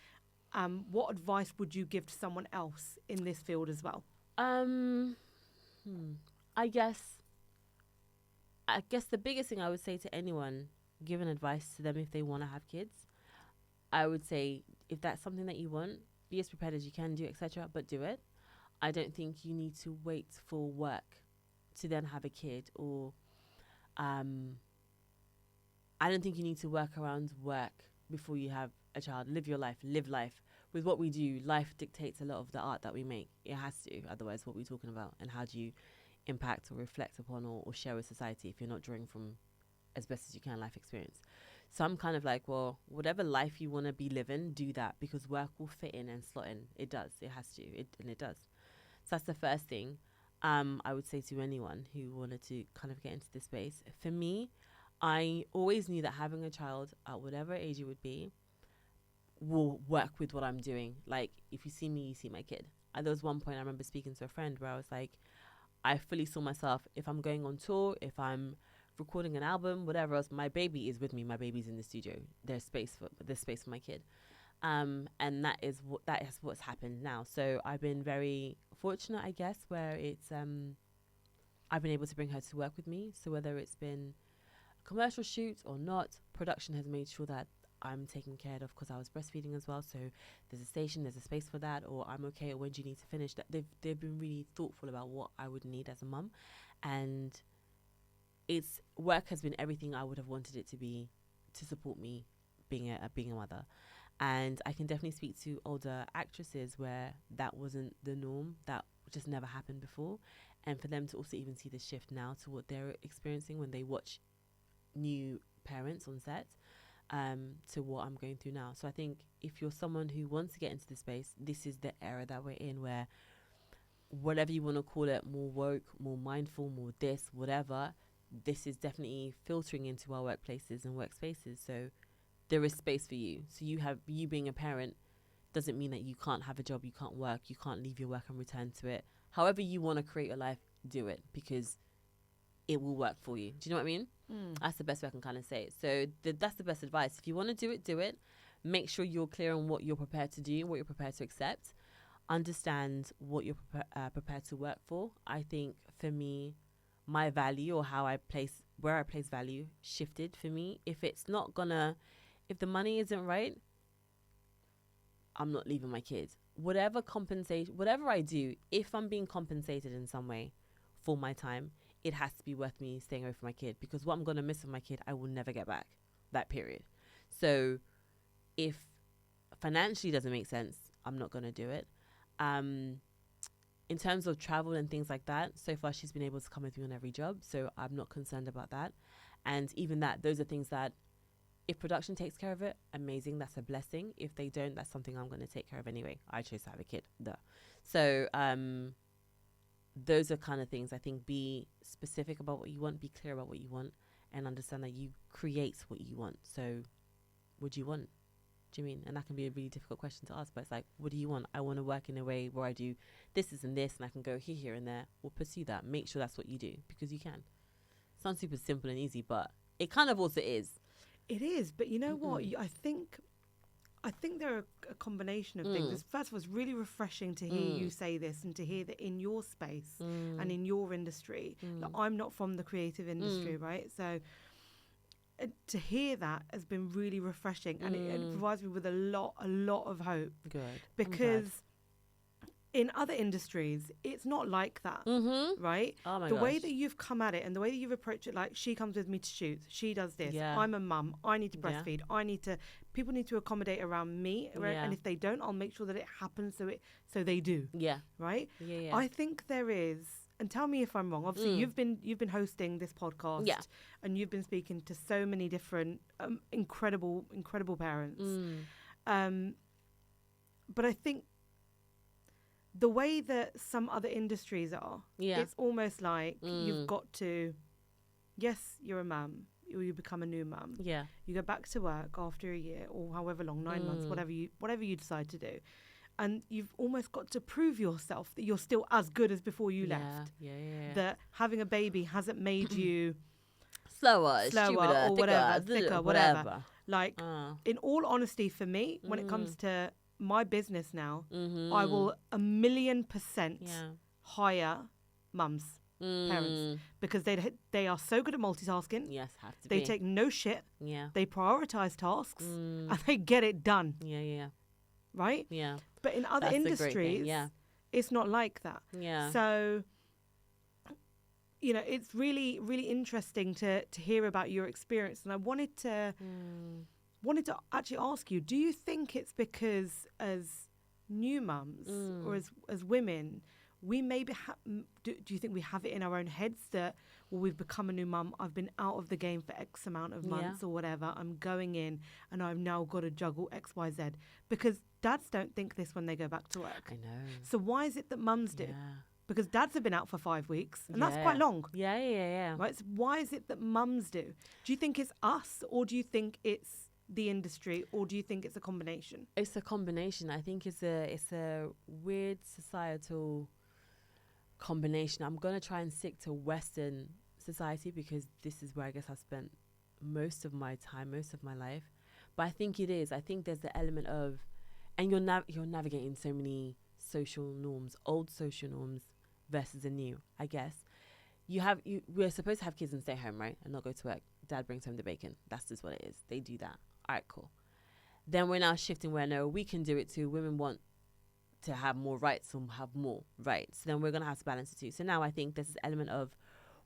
What advice would you give to someone else in this field as well? I guess the biggest thing I would say to anyone giving advice to them if they want to have kids, I would say if that's something that you want, be as prepared as you can, do etc. But do it. I don't think you need to wait for work to then have a kid, or I don't think you need to work around work before you have a child. Live your life. Live life. With what we do, life dictates a lot of the art that we make. It has to. Otherwise, what we're talking about and how do you impact or reflect upon or share with society if you're not drawing from as best as you can life experience? So I'm kind of like, well, whatever life you want to be living, do that, because work will fit in and slot in. It does. It has to. It does. So that's the first thing I would say to anyone who wanted to kind of get into this space. For me, I always knew that having a child at whatever age it would be will work with what I'm doing. Like, if you see me, you see my kid. There was one point I remember speaking to a friend where I was like, I fully saw myself, if I'm going on tour, if I'm recording an album, whatever else, my baby is with me. My baby's in the studio. There's space for my kid. And that is what's happened now. So I've been very fortunate, I guess, where it's I've been able to bring her to work with me. So whether it's been commercial shoots or not, production has made sure that I'm taken care of, because I was breastfeeding as well. So there's a station, there's a space for that, or I'm okay, or when do you need to finish that? They've been really thoughtful about what I would need as a mum, and work has been everything I would have wanted it to be to support me being a mother. And I can definitely speak to older actresses where that wasn't the norm, that just never happened before. And for them to also even see the shift now to what they're experiencing when they watch new parents on set, to what I'm going through now. So I think if you're someone who wants to get into the space, this is the era that we're in, where whatever you want to call it, more woke, more mindful, more this, whatever, this is definitely filtering into our workplaces and workspaces. So there is space for you. So you being a parent doesn't mean that you can't have a job, you can't work, you can't leave your work and return to it. However you want to create your life, do it, because it will work for you. Do you know what I mean? That's the best way I can kind of say it. So that's the best advice. If you want to do it, do it. Make sure you're clear on what you're prepared to do, what you're prepared to accept. Understand what you're prepared to work for. I think for me, my value, or where I place value, shifted for me. If the money isn't right, I'm not leaving my kids. Whatever I do, if I'm being compensated in some way for my time, it has to be worth me staying away from my kid, because what I'm going to miss with my kid, I will never get back. That period. So if financially doesn't make sense, I'm not going to do it. In terms of travel and things like that, so far she's been able to come with me on every job, so I'm not concerned about that. And even that, those are things that if production takes care of it, amazing, that's a blessing. If they don't, that's something I'm going to take care of anyway. I chose to have a kid. Duh. So those are kind of things. I think be specific about what you want, be clear about what you want, and understand that you create what you want. So what do you want? Do you mean? And that can be a really difficult question to ask, but it's like, what do you want? I want to work in a way where I do this and this, and I can go here and there. Well, pursue that. Make sure that's what you do, because you can. Sounds super simple and easy, but it kind of also is. It is, but you know what? I think there are a combination of things. First of all, it's really refreshing to hear you say this, and to hear that in your space and in your industry. Like, I'm not from the creative industry, right? So to hear that has been really refreshing, and it provides me with a lot of hope. Good. Because in other industries, it's not like that, right? Oh my the gosh. way that you've come at it and the way that you've approached it, like, she comes with me to shoot, she does this, I'm a mum, I need to breastfeed, people need to accommodate around me, right? And if they don't, I'll make sure that it happens so they do. Yeah. Right? Yeah. I think there is, and tell me if I'm wrong, obviously you've been hosting this podcast, and you've been speaking to so many different incredible parents. But I think the way that some other industries are, it's almost like you've got to, yes, you're a mum, or you become a new mum. Yeah. You go back to work after a year or however long, 9 months, whatever you decide to do. And you've almost got to prove yourself that you're still as good as before you left. Yeah. That having a baby hasn't made you slower or whatever, thicker, whatever. Like, in all honesty, for me, when it comes to my business now, I will 1,000,000% hire mums, parents, because they are so good at multitasking. Yes, have to they be. take no shit. Yeah. They prioritize tasks and they get it done. Yeah. Right? Yeah. But in other industries, it's not like that. Yeah. So, you know, it's really, really interesting to hear about your experience. And I wanted to actually ask you, do you think it's because as new mums or as women, we maybe do you think we have it in our own heads that, well, we've become a new mum, I've been out of the game for X amount of months or whatever, I'm going in and I've now got to juggle X, Y, Z? Because dads don't think this when they go back to work. I know. So why is it that mums do? Yeah. Because dads have been out for 5 weeks, and that's quite long. Yeah. Right? So why is it that mums do? Do you think it's us, or do you think it's the industry, or do you think it's a combination? It's a combination. I think it's a weird societal combination. I'm going to try and stick to Western society because this is where I guess I've spent most of my time, most of my life. But I think it is. I think there's the element of, and you're navigating so many social norms, old social norms versus the new, I guess. We're supposed to have kids and stay home, right? And not go to work. Dad brings home the bacon. That's just what it is. They do that. All right, cool. Then we're now shifting where, no, we can do it too. Women want to have more rights and have more rights. So then we're going to have to balance the two. So now I think there's this element of,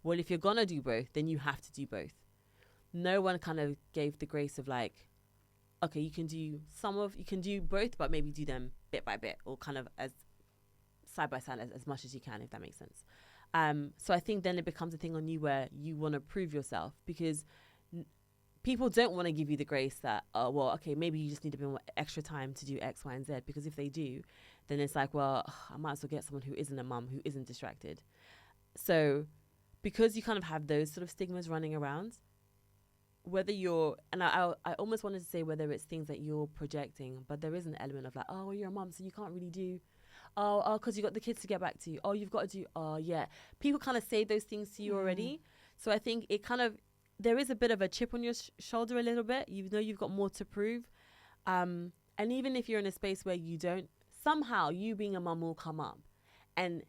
well, if you're going to do both, then you have to do both. no one kind of gave the grace of like, okay, you can do both, but maybe do them bit by bit or kind of as side by side as much as you can, if that makes sense. So I think then it becomes a thing on you where you want to prove yourself, because people don't want to give you the grace that, oh, well, okay, maybe you just need a bit more extra time to do X, Y, and Z, because if they do, then it's like, well, I might as well get someone who isn't a mum, who isn't distracted. So because you kind of have those sort of stigmas running around, whether you're, and I almost wanted to say whether it's things that you're projecting, but there is an element of like, oh, well, you're a mum, so you can't really do, because you got the kids to get back to you. Oh, you've got to do, yeah. People kind of say those things to you already. So I think it kind of, there is a bit of a chip on your shoulder a little bit. You know you've got more to prove. And even if you're in a space where you don't, somehow you being a mum will come up. And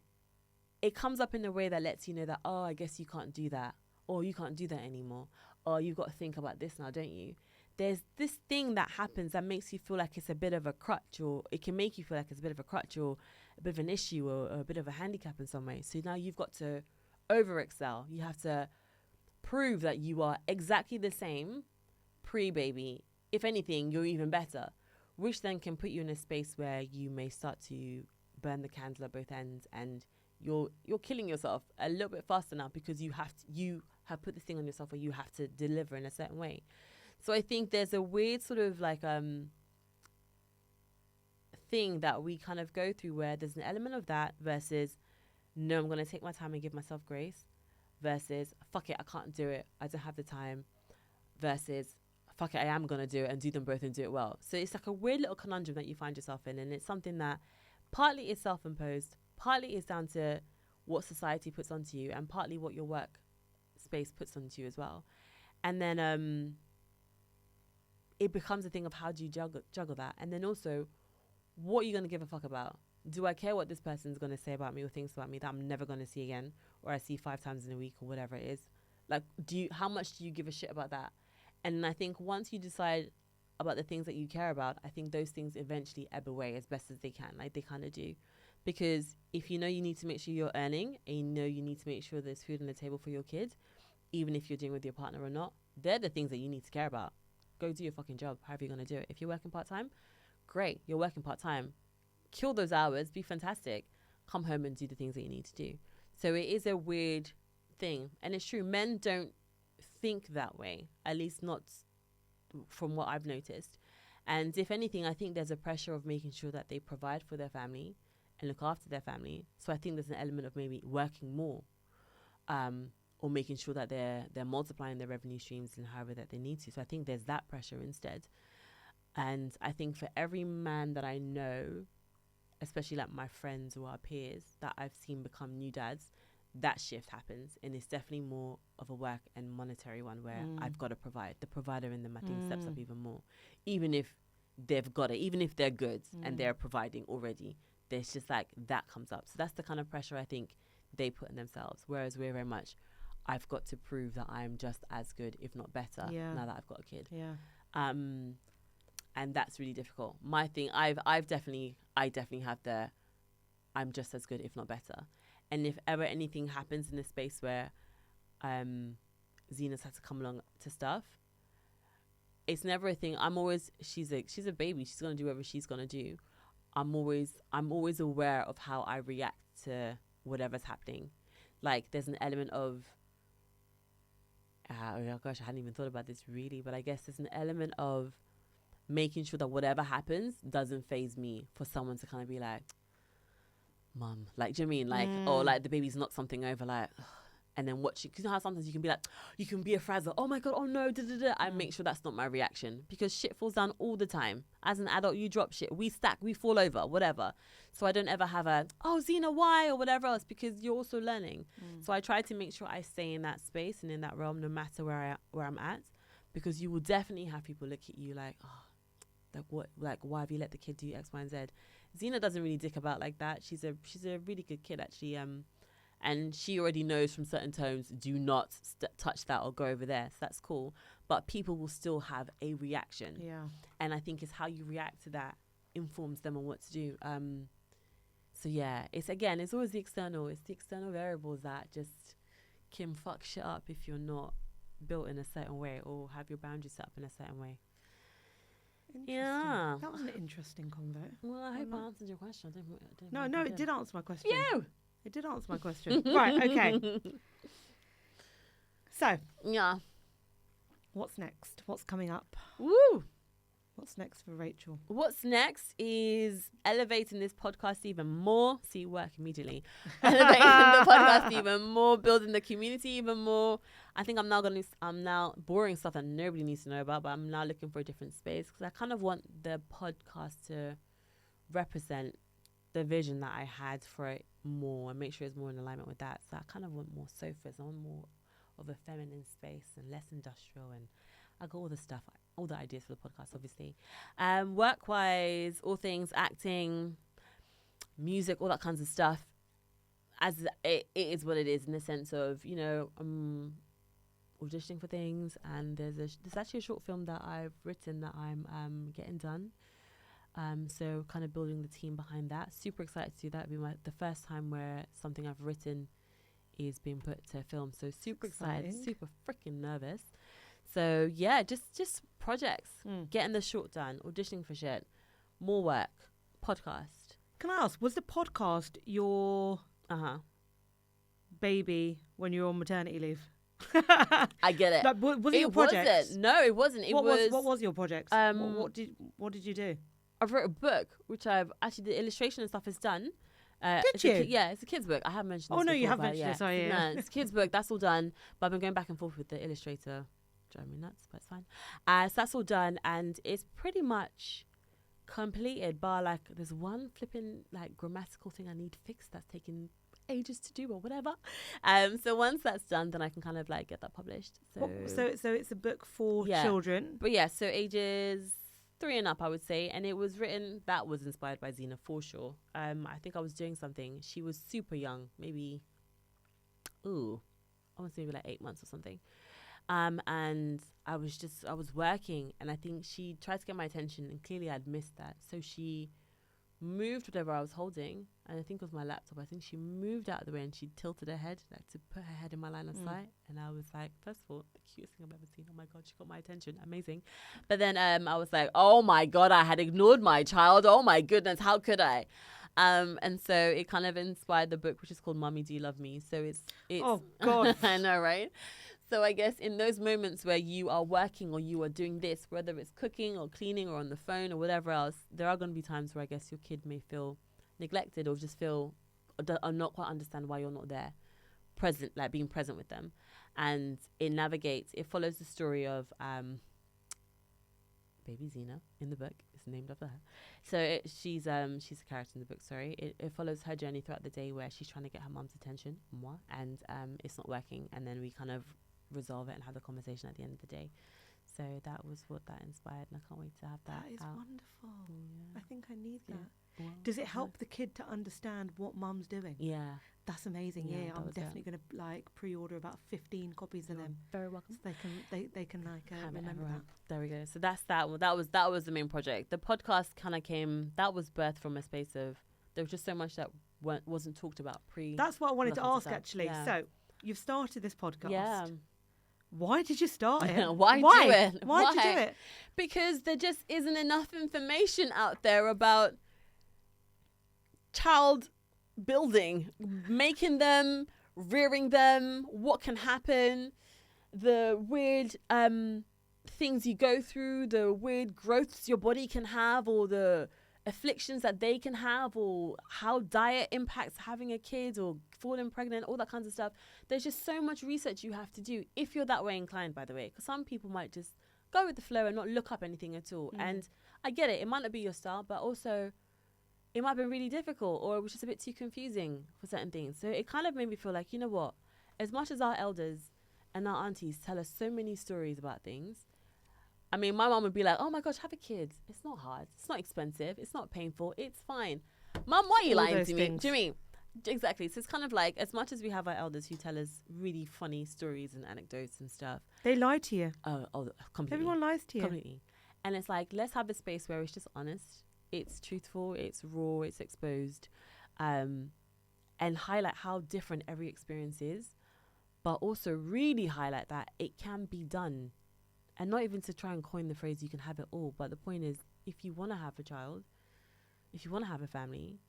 it comes up in a way that lets you know that, oh, I guess you can't do that. Or you can't do that anymore. Or you've got to think about this now, don't you? There's this thing that happens that makes you feel like it's a bit of a crutch, or it can make you feel like it's a bit of a crutch or a bit of an issue or a bit of a handicap in some way. So now you've got to over excel. You have to prove that you are exactly the same pre-baby. If anything, you're even better, which then can put you in a space where you may start to burn the candle at both ends, and you're killing yourself a little bit faster now, because you have put this thing on yourself where you have to deliver in a certain way. So I think there's a weird sort of like thing that we kind of go through where there's an element of that versus, no, I'm going to take my time and give myself grace, versus, fuck it, I can't do it, I don't have the time, versus, fuck it, I am going to do it and do them both and do it well. So it's like a weird little conundrum that you find yourself in, and it's something that partly is self-imposed, partly is down to what society puts onto you, and partly what your work space puts onto you as well. And then it becomes a thing of how do you juggle that, and then also, what are you going to give a fuck about? Do I care what this person's going to say about me or thinks about me that I'm never going to see again, or I see 5 times in a week or whatever it is? Like, how much do you give a shit about that? And I think once you decide about the things that you care about, I think those things eventually ebb away as best as they can, like they kind of do. Because if you know you need to make sure you're earning, and you know you need to make sure there's food on the table for your kid, even if you're doing with your partner or not, they're the things that you need to care about. Go do your fucking job, however you're going to do it. If you're working part-time, great, you're working part-time. Kill those hours, be fantastic. Come home and do the things that you need to do. So it is a weird thing. And it's true, men don't think that way, at least not from what I've noticed. And if anything, I think there's a pressure of making sure that they provide for their family and look after their family. So I think there's an element of maybe working more, or making sure that they're multiplying their revenue streams and however that they need to. So I think there's that pressure instead. And I think for every man that I know, especially like my friends or our peers that I've seen become new dads, that shift happens, and it's definitely more of a work and monetary one where I've got to provide. The provider in them, I think, steps up even more, even if they've got it, even if they're good and they're providing already. There's just like that comes up. So that's the kind of pressure I think they put in themselves. Whereas we're very much, I've got to prove that I'm just as good, if not better, now that I've got a kid. Yeah. And that's really difficult. My thing, I definitely have the, I'm just as good, if not better. And if ever anything happens in a space where Zena's had to come along to stuff, it's never a thing. I'm always, she's a baby. She's gonna do whatever she's gonna do. I'm always aware of how I react to whatever's happening. Like there's an element of, oh gosh, I hadn't even thought about this really, but I guess there's an element of making sure that whatever happens doesn't faze me, for someone to kind of be like, mum, like, do you know what I mean? Like, or like the baby's knocked something over, like, and then watch it. Because you know how sometimes you can be like, you can be a frazzle, oh my God, oh no, I make sure that's not my reaction, because shit falls down all the time. As an adult, you drop shit, we stack, we fall over, whatever. So I don't ever have a, oh, Zena, why, or whatever else, because you're also learning. So I try to make sure I stay in that space and in that realm, no matter where I'm at, because you will definitely have people look at you like, oh, like what, like why have you let the kid do X, Y, and Z? Zena doesn't really dick about like that. She's a really good kid actually, and she already knows from certain tones, do not touch that or go over there. So that's cool. But people will still have a reaction. Yeah. And I think it's how you react to that informs them on what to do. So yeah, it's always the external variables that just can fuck shit up if you're not built in a certain way or have your boundaries set up in a certain way. Yeah. That was an interesting convo. Well, I hope I answered your question. No, it did answer my question. You! It did answer my question. Right, okay. So. Yeah. What's next? What's coming up? Woo! What's next for Raychel? What's next is elevating this podcast even more. See, work immediately. Elevating the podcast even more, building the community even more. I think I'm now boring stuff that nobody needs to know about, but I'm now looking for a different space because I kind of want the podcast to represent the vision that I had for it more and make sure it's more in alignment with that. So I kind of want more sofas. I want more of a feminine space and less industrial, and I got all the stuff, all the ideas for the podcast, obviously. Work-wise, all things acting, music, all that kinds of stuff. As it is what it is in the sense of, you know, auditioning for things, and there's actually a short film that I've written that I'm getting done. So kind of building the team behind that. Super excited to do that. It'll be the first time where something I've written is being put to film. So super excited, super freaking nervous. So yeah, just projects, getting the short done, auditioning for shit, more work, podcast. Can I ask, was the podcast your baby when you were on maternity leave? I get it. Like, was it your project? Wasn't. No, it wasn't. What was your project? What did you do? I wrote a book, which I've actually, the illustration and stuff is done. Did you? It's a kid's book. I haven't mentioned this. Oh, no, before, you have mentioned it. Sorry, yeah. No, it's a kid's book. That's all done. But I've been going back and forth with the illustrator. Driving me nuts, but it's fine. So that's all done. And it's pretty much completed. But like, there's one flipping like grammatical thing I need fixed that's taking ages to do or whatever. So once that's done, then I can kind of like get that published. So it's a book for children. But yeah, so ages 3 and up, I would say. And it was written, that was inspired by Zena for sure. I think I was doing something. She was super young, maybe, I want to say maybe like 8 months or something. And I was working, and I think she tried to get my attention, and clearly I'd missed that. So she moved whatever I was holding, and I think it was my laptop. I think she moved out of the way and she tilted her head like to put her head in my line of sight. And I was like, first of all, the cutest thing I've ever seen. Oh my God, she got my attention. Amazing. But then I was like, oh my God, I had ignored my child. Oh my goodness, how could I? And so it kind of inspired the book, which is called Mummy, Do You Love Me? So it's oh God. I know, right? So I guess in those moments where you are working or you are doing this, whether it's cooking or cleaning or on the phone or whatever else, there are going to be times where I guess your kid may feel neglected or just feel or not quite understand why you're not there, present, like being present with them. And it follows the story of baby Zena in the book. It's named after her. So she's a character in the book, sorry. It follows her journey throughout the day where she's trying to get her mum's attention, and it's not working. And then we kind of resolve it and have the conversation at the end of the day. So that was what that inspired, and I can't wait to have that. That is wonderful. Yeah. I think I need that. Well, does it help the kid to understand what mum's doing? Yeah. That's amazing. Yeah, I'm definitely going to like pre-order about 15 copies of them. Very welcome. So they can like remember that. There we go. So that's that. Well, that was the main project. The podcast kind of came. That was birthed from a space of there was just so much that wasn't talked about pre. That's what I wanted to ask actually. Yeah. So you've started this podcast. Yeah. Why did you start it? Why do it? Why did you do it? Because there just isn't enough information out there about child building, making them, rearing them, what can happen, the weird things you go through, the weird growths your body can have, or the afflictions that they can have, or how diet impacts having a kid or falling pregnant, all that kinds of stuff. There's just so much research you have to do if you're that way inclined, by the way, because some people might just go with the flow and not look up anything at all. And I get it might not be your style, but also it might have been really difficult, or it was just a bit too confusing for certain things. So it kind of made me feel like, you know what, as much as our elders and our aunties tell us so many stories about things, I mean, my mum would be like, oh my gosh, have a kid. It's not hard. It's not expensive. It's not painful. It's fine. Mum, why are you lying to me? Do you mean? Exactly. So it's kind of like, as much as we have our elders who tell us really funny stories and anecdotes and stuff. They lie to you. Oh, completely. Everyone lies to you. Completely. And it's like, let's have a space where it's just honest. It's truthful. It's raw. It's exposed. And highlight how different every experience is. but also really highlight that it can be done. And not even to try and coin the phrase, you can have it all. But the point is, if you want to have a child, if you want to have a family,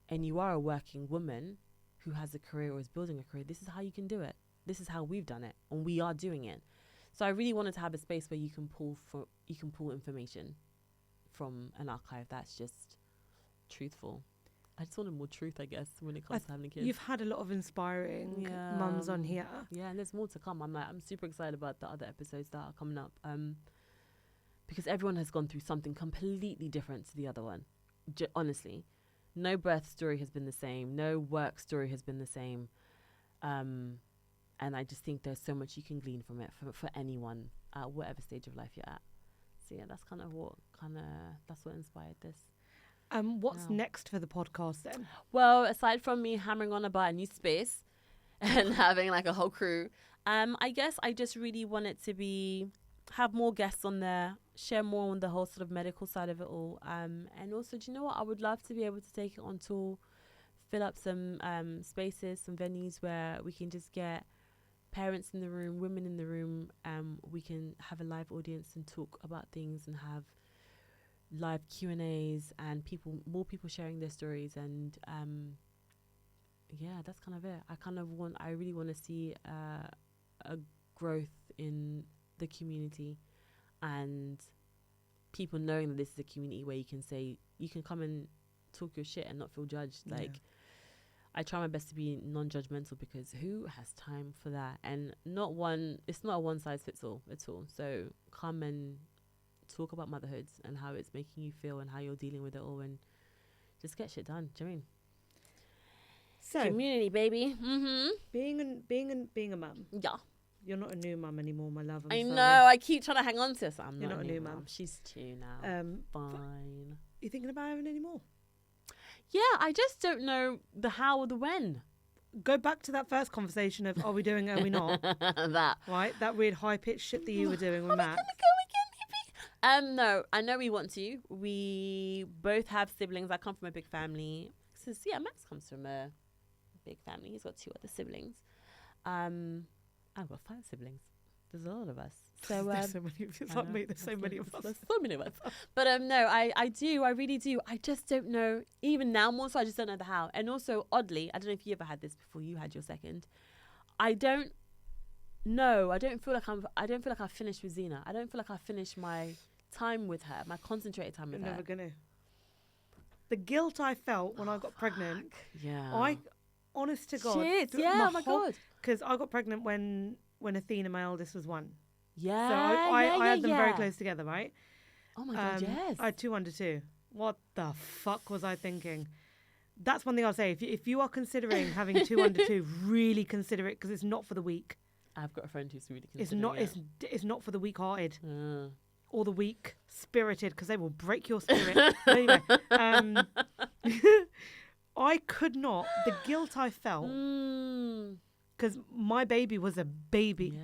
and you are a working woman who has a career or is building a career, this is how you can do it. This is how we've done it, and we are doing it. So I really wanted to have a space where you can pull information from an archive that's just truthful. I just wanted more truth, I guess, when it comes to having kids. You've had a lot of inspiring mums on here. Yeah, and there's more to come. I'm super excited about the other episodes that are coming up. Because everyone has gone through something completely different to the other one. Honestly, no birth story has been the same. No work story has been the same. And I just think there's so much you can glean from it for anyone at whatever stage of life you're at. So yeah, that's that's what inspired this. What's next for the podcast then? Well, aside from me hammering on about a new space and having like a whole crew, I guess I just really want it to have more guests on there, share more on the whole sort of medical side of it all. And also, do you know what? I would love to be able to take it on tour, fill up some spaces, some venues where we can just get parents in the room, women in the room. We can have a live audience and talk about things and have live Q&As and more people sharing their stories. And yeah, that's kind of it. I really want to see a growth in the community and people knowing that this is a community where you can come and talk your shit and not feel judged. I try my best to be non-judgmental because who has time for that? And it's not a one size fits all at all. So come and talk about motherhood and how it's making you feel and how you're dealing with it all, and just get shit done. Do you know what I mean? So community, baby. Being a mum. Yeah. You're not a new mum anymore, my love. I know. I keep trying to hang on to this. You're not a new mum. She's 2 now. Fine. You thinking about having any more? Yeah, I just don't know the how or the when. Go back to that first conversation of are we doing it, are we not? That. Right? That weird high-pitched shit that you were doing with Max. No, I know we want to. We both have siblings. I come from a big family. Max comes from a big family. He's got 2 other siblings. I've got 5 siblings. There's a lot of us. So there's so many of us. It's like me. There's so many of us. There's so many of us. But no, I do. I really do. I just don't know. Even now more so, I just don't know the how. And also, oddly, I don't know if you ever had this before you had your second. I don't know. I don't feel like I've finished with Zena. I don't feel like I've finished my time with her, my concentrated time with her. You're never gonna. The guilt I felt when I got pregnant. Yeah. Honest to God. Shit. Yeah. My God. Because I got pregnant when Athena, my eldest, was 1. Yeah. So I had them very close together, right? Oh my God, yes. I had 2 under 2. What the fuck was I thinking? That's one thing I'll say. If you are considering having 2 under 2, really consider it because it's not for the weak. I've got a friend who's really considering it. It's not for the weak-hearted or the weak-spirited because they will break your spirit. Anyway, I could not. The guilt I felt because my baby was a baby. Yeah.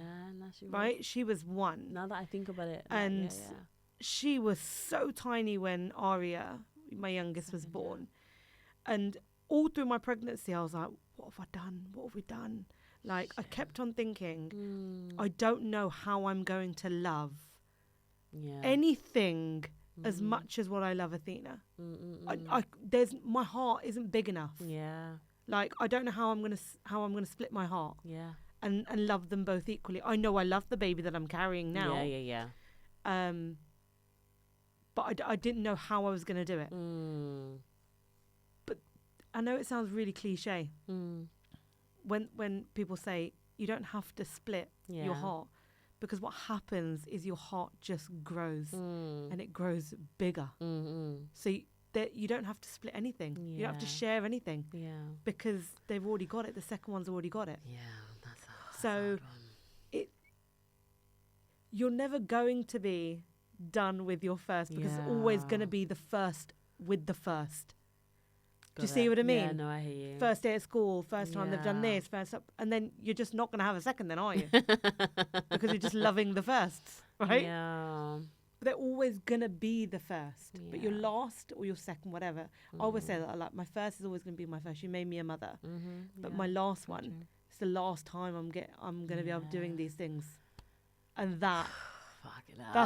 Right, she was 1. Now that I think about it, and she was so tiny when Aria, my youngest, was born. And all through my pregnancy, I was like, "What have I done? What have we done?" Like I kept on thinking, I don't know how I'm going to love anything as much as what I love Athena. My heart isn't big enough. Yeah, like I don't know how I'm gonna split my heart. Yeah. And love them both equally. I know I love the baby that I'm carrying now. Yeah. But I didn't know how I was going to do it. But I know it sounds really cliche. When people say you don't have to split your heart, because what happens is your heart just grows and it grows bigger. So you don't have to split anything. You don't have to share anything. Yeah. Because they've already got it. The second one's already got it. Yeah. So you're never going to be done with your first because it's always going to be the first with the first. Do you see what I mean? Yeah, no, I hear you. First day at school, first time they've done this, and then you're just not going to have a second then, are you? Because you're just loving the firsts, right? Yeah. But they're always going to be the first. But your last or your second, whatever. I always say that, like, my first is always going to be my first. You made me a mother. But my last one, the last time I'm going to be able doing these things. And that's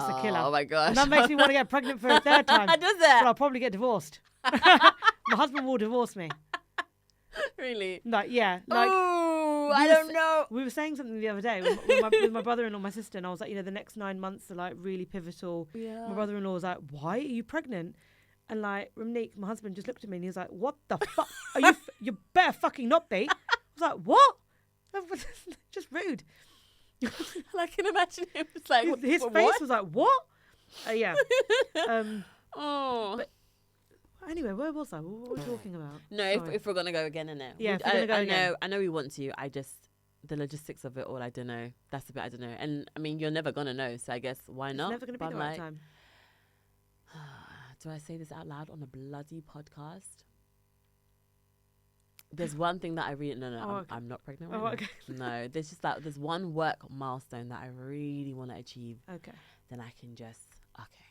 a killer. Oh my gosh. And that makes me want to get pregnant for a third time. Does it? But I'll probably get divorced. My husband will divorce me. Really? Like, yeah. I don't know. We were saying something the other day with my brother-in-law, my sister, and I was like, the next 9 months are like really pivotal. Yeah. My brother-in-law was like, why are you pregnant? And like Ramneek, my husband, just looked at me and he was like, what the fuck? Are you? You better fucking not be. I was like, what? Just rude. I can imagine him. It's like his face was like, what? Yeah. But anyway, where was I? What were we talking about? No, if we're gonna go again, innit? Yeah, if we're gonna go again. I know we want to. I just the logistics of it all. I don't know. That's the bit I don't know. And I mean, you're never gonna know. So I guess why not? It's never gonna be the right time. Do I say this out loud on a bloody podcast? There's one thing that I really I'm not pregnant right now. Okay. No, there's just there's one work milestone that I really want to achieve. Okay. Then I can just okay.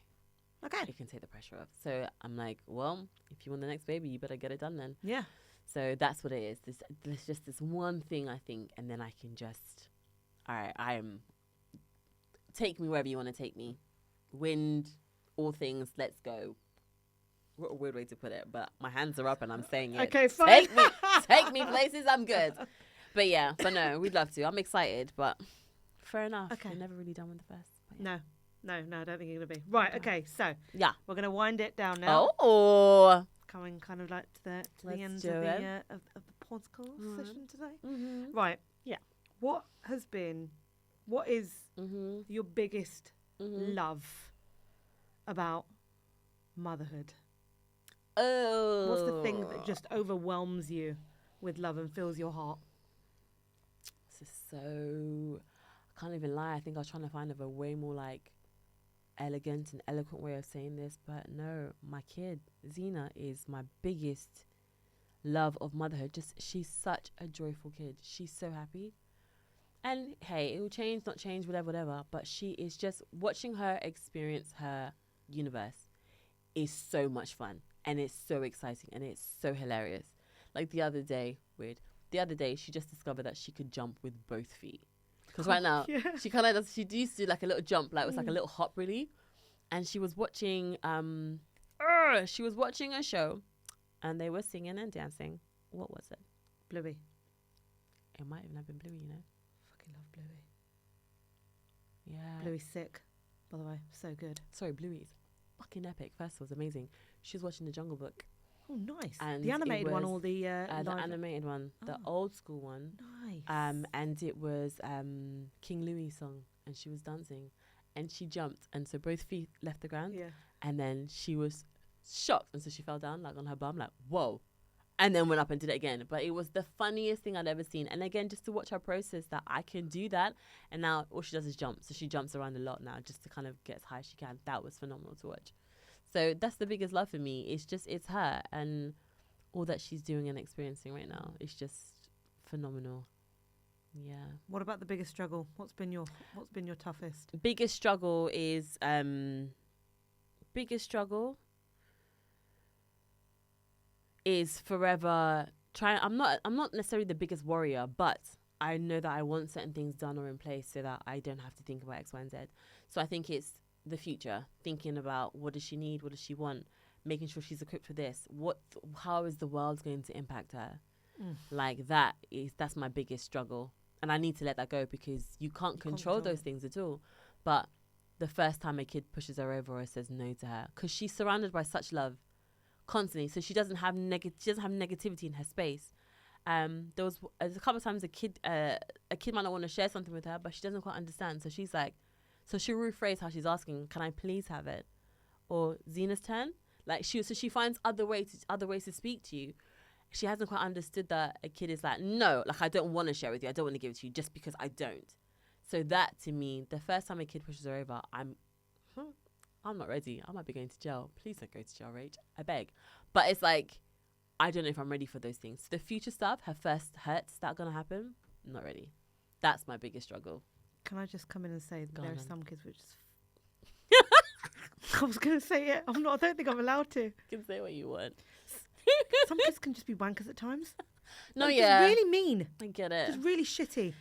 You can take the pressure off. So I'm like, well, if you want the next baby, you better get it done then. Yeah. So that's what it is. There's just this one thing I think, and then I can just, all right, take me wherever you want to take me. Wind, all things, let's go. What a weird way to put it, but my hands are up and I'm saying it. Okay, fine. Take me places, I'm good. But yeah, but no, we'd love to. I'm excited, but fair enough. Okay. We're never really done with the first. Yeah. No, I don't think you're going to be. Right, okay, so. Yeah. We're going to wind it down now. Oh. Coming kind of like to the end of the podcast session today. Mm-hmm. Right. Yeah. What is your biggest love about motherhood? Oh. What's the thing that just overwhelms you with love and fills your heart? This is so... I can't even lie. I think I was trying to find a way more like elegant and eloquent way of saying this, but no, my kid, Zena, is my biggest love of motherhood. Just, she's such a joyful kid. She's so happy. And hey, it will change, not change, whatever. But she is just, watching her experience her universe is so much fun. And it's so exciting and it's so hilarious. Like the other day, she just discovered that she could jump with both feet. Because right now, she kind of does, she used to do like a little jump, like it was like a little hop really. And she was watching, a show and they were singing and dancing. What was it? Bluey. It might even have been Bluey, Fucking love Bluey. Yeah. Bluey's sick, by the way. So good. Sorry, Bluey's fucking epic. First was amazing. She was watching The Jungle Book. Oh, nice. And the animated one or the animated one, the old school one. Nice. And it was King Louis song, and she was dancing, and she jumped, and so both feet left the ground. Yeah. And then she was shocked, and so she fell down like on her bum, like whoa, and then went up and did it again. But it was the funniest thing I'd ever seen. And again, just to watch her process that I can do that, and now all she does is jump. So she jumps around a lot now, just to kind of get as high as she can. That was phenomenal to watch. So that's the biggest love for me. It's her and all that she's doing and experiencing right now. It's just phenomenal. Yeah. What about the biggest struggle? What's been your toughest? Biggest struggle is forever trying. I'm not necessarily the biggest warrior, but I know that I want certain things done or in place so that I don't have to think about X, Y, and Z. So I think it's the future, thinking about what does she need, what does she want, making sure she's equipped for this. How is the world going to impact her? Like that's my biggest struggle, and I need to let that go because you can't control those things at all. But the first time a kid pushes her over or says no to her, because she's surrounded by such love constantly, so she doesn't have negativity in her space. There was a couple of times a kid might not want to share something with her, but she doesn't quite understand. So she's like, so she'll rephrase how she's asking, "Can I please have it?" Or Zena's turn. Like she finds other ways to speak to you. She hasn't quite understood that a kid is like, no, like I don't want to share with you. I don't want to give it to you just because I don't. So that to me, the first time a kid pushes her over, I'm not ready. I might be going to jail. Please don't go to jail, Rach. I beg. But it's like, I don't know if I'm ready for those things. The future stuff, her first hurts that are going to happen, I'm not ready. That's my biggest struggle. Can I just come in and say that there are some kids which is... I was going to say it. I don't think I'm allowed to. You can say what you want. Some kids can just be wankers at times. No, like, yeah. Just really mean. I get it. Just really shitty.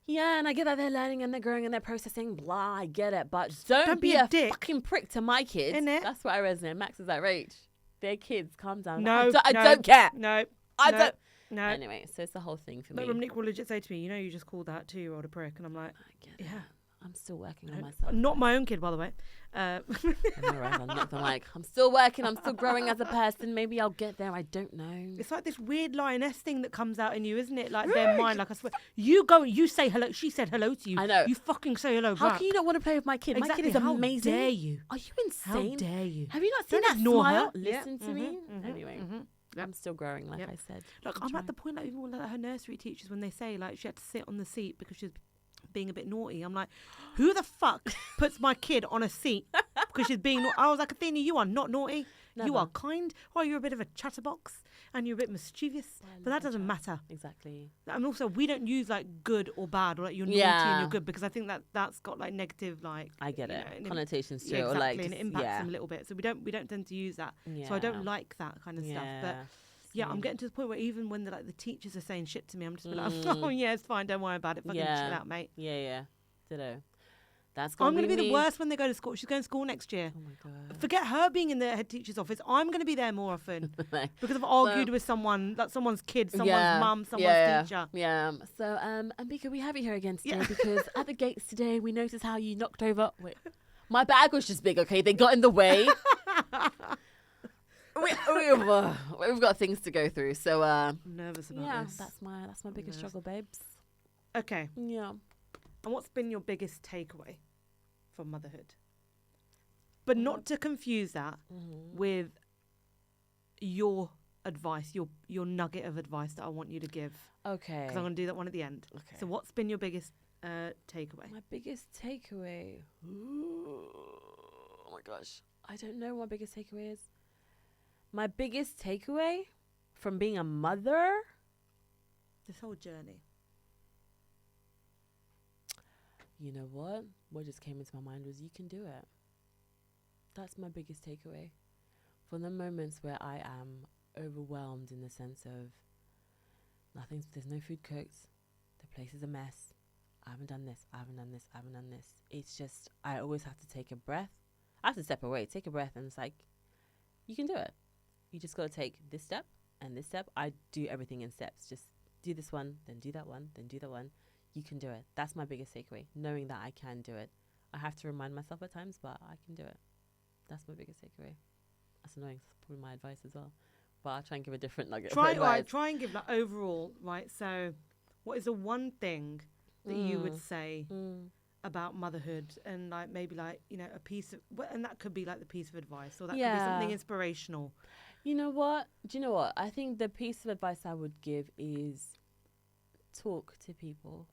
Yeah, and I get that they're learning and they're growing and they're processing, blah, I get it. But don't be a dick. fucking prick to my kids. Innit? That's what I resonate. Max is like, Rach, they're kids, calm down. No, I don't care. No, I don't. No. Anyway, so it's the whole thing for me. But Nick will legit say to me, you just called that 2-year-old a prick. And I'm like, I get it. yeah. I'm still working on myself. Not my own kid, by the way. I'm like, I'm still working. I'm still growing as a person. Maybe I'll get there. I don't know. It's like this weird lioness thing that comes out in you, isn't it? Like their mind. Like I swear, you go, you say hello. She said hello to you. I know. You fucking say hello How back. can you not want to play with my kid? Exactly. My kid is amazing. How dare you? Are you insane? How dare you? Have you not seen Don't that ignore smile? her. Listen to me. Mm-hmm. Anyway, Yep. I'm still growing, like I said. Look, I'm at the point like even like her nursery teachers when they say like she had to sit on the seat because she's being a bit naughty. I'm like, who the fuck puts my kid on a seat because she's being naughty? I was like, Athena, you are not naughty. Never. You are kind. Oh, you're a bit of a chatterbox and you're a bit mischievous. But that doesn't matter. Exactly. And also, we don't use like good or bad or like you're naughty and you're good because I think that's got like negative like I get it connotations to it. it. Exactly, or like and it impacts them a little bit. So we don't tend to use that. Yeah. So I don't like that kind of stuff. But yeah, I'm getting to the point where even when the teachers are saying shit to me, I'm just like, oh yeah, it's fine, don't worry about it. Fucking chill out, mate. Yeah. Ditto. I'm going to be the worst when they go to school. She's going to school next year. Oh my God. Forget her being in the head teacher's office. I'm going to be there more often because I've argued with someone, like someone's kid, someone's mum, someone's teacher. Yeah. So, Ambika, we have you here again today because at the gates today we noticed how you knocked over. Wait, my bag was just big. Okay, they got in the way. We've got things to go through. So, I'm nervous about this. that's my biggest struggle, babes. Okay. Yeah. And what's been your biggest takeaway from motherhood? But not to confuse that with your advice, your nugget of advice that I want you to give. Okay. Because I'm going to do that one at the end. Okay. So what's been your biggest takeaway? My biggest takeaway? Ooh, oh my gosh. I don't know what my biggest takeaway is. My biggest takeaway from being a mother? This whole journey. You know what? What just came into my mind was you can do it. That's my biggest takeaway. From the moments where I am overwhelmed in the sense of there's no food cooked, the place is a mess, I haven't done this. It's just, I always have to take a breath. I have to step away, take a breath, and it's like, you can do it. You just got to take this step and this step. I do everything in steps. Just do this one, then do that one, then do that one. You can do it. That's my biggest takeaway, knowing that I can do it. I have to remind myself at times, but I can do it. That's my biggest takeaway. That's annoying. That's probably my advice as well. But I'll try and give a different nugget. Try and give overall, right? So what is the one thing that you would say about motherhood and like maybe like, a piece of, and that could be like the piece of advice or that could be something inspirational. You know what? Do you know what? I think the piece of advice I would give is talk to people.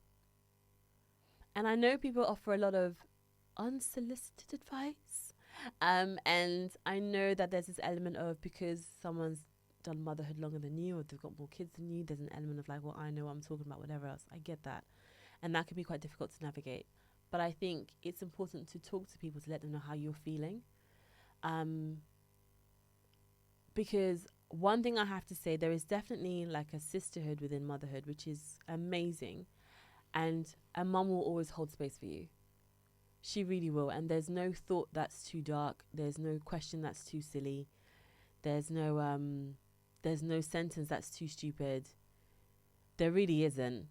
And I know people offer a lot of unsolicited advice. And I know that there's this element of because someone's done motherhood longer than you or they've got more kids than you, there's an element of like, well, I know what I'm talking about, whatever else. I get that. And that can be quite difficult to navigate. But I think it's important to talk to people to let them know how you're feeling. Because one thing I have to say, there is definitely like a sisterhood within motherhood, which is amazing. And a mum will always hold space for you. She really will. And there's no thought that's too dark. There's no question that's too silly. There's no sentence that's too stupid. There really isn't.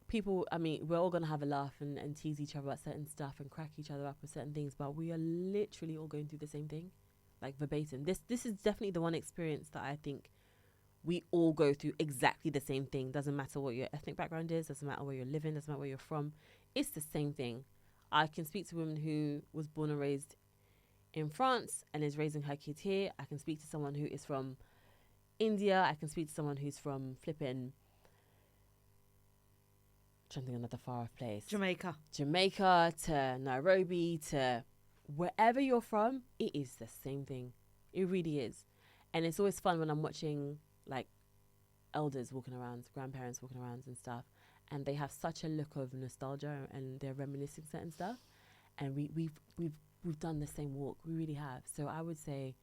People, we're all going to have a laugh and tease each other about certain stuff and crack each other up with certain things, but we are literally all going through the same thing, like verbatim. This is definitely the one experience that I think we all go through exactly the same thing. Doesn't matter what your ethnic background is, doesn't matter where you're living, doesn't matter where you're from. It's the same thing. I can speak to a woman who was born and raised in France and is raising her kids here. I can speak to someone who is from India. I can speak to someone who's from flipping, trying to think of another far off place. Jamaica to Nairobi to wherever you're from, it is the same thing. It really is. And it's always fun when I'm watching like elders walking around, grandparents walking around and stuff, and they have such a look of nostalgia and they're reminiscing certain stuff. And we've done the same walk. We really have. So I would say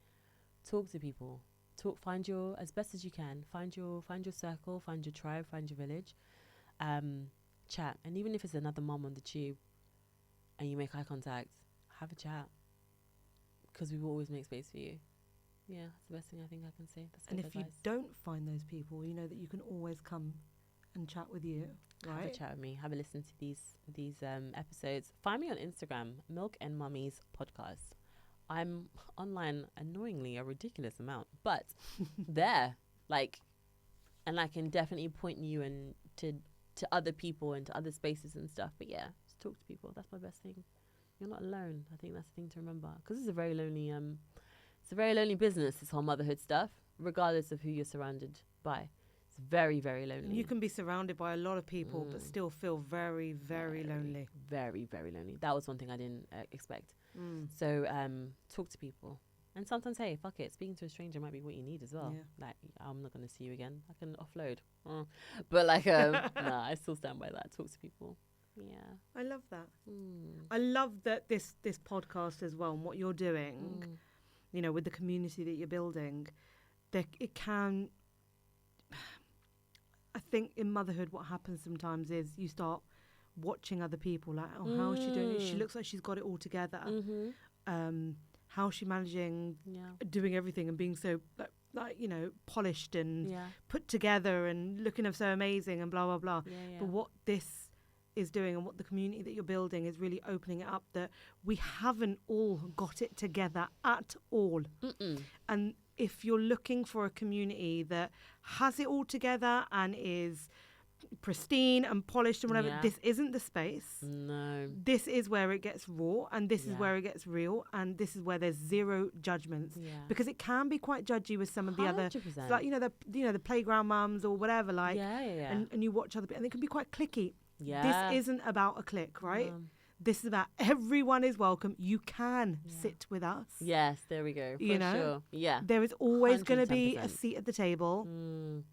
talk to people talk, find your, as best as you can, find your circle, find your tribe, find your village, chat. And even if it's another mom on the tube and you make eye contact, have a chat, because we will always make space for you. Yeah, that's the best thing I think I can say. That's and if advice. you don't find those people, you know that you can always come and chat with you, right? Have a chat with me. Have a listen to these episodes. Find me on Instagram, Milk and Mummies Podcast. I'm online annoyingly a ridiculous amount, but there, like, and I can definitely point you and to other people and to other spaces and stuff. But yeah, just talk to people. That's my best thing. You're not alone. I think that's the thing to remember, because it's a very lonely business, this whole motherhood stuff, regardless of who you're surrounded by. It's very, very lonely. You can be surrounded by a lot of people, but still feel very, very lonely. Very, very lonely. That was one thing I didn't expect. So talk to people. And sometimes, hey, fuck it, speaking to a stranger might be what you need as well. Yeah. Like, I'm not going to see you again. I can offload. But like, I still stand by that. Talk to people. Yeah. I love that. I love that this podcast as well, and what you're doing, you know, with the community that you're building, it can... I think in motherhood what happens sometimes is you start watching other people, like, oh, how is she doing it? She looks like she's got it all together. How is she managing doing everything and being so like you know, polished and put together and looking so amazing and blah blah blah. But what this is doing and what the community that you're building is really opening it up, that we haven't all got it together at all. And if you're looking for a community that has it all together and is pristine and polished and whatever, this isn't the space. No. This is where it gets raw, and this is where it gets real, and this is where there's zero judgments. Because it can be quite judgy with some of the 100%. other, like, the playground mums or whatever, like, and you watch other people, and it can be quite cliquey. This isn't about a clique, right? This is about everyone is welcome. You can sit with us. Yes, there we go. For sure. Yeah. There is always going to be a seat at the table. And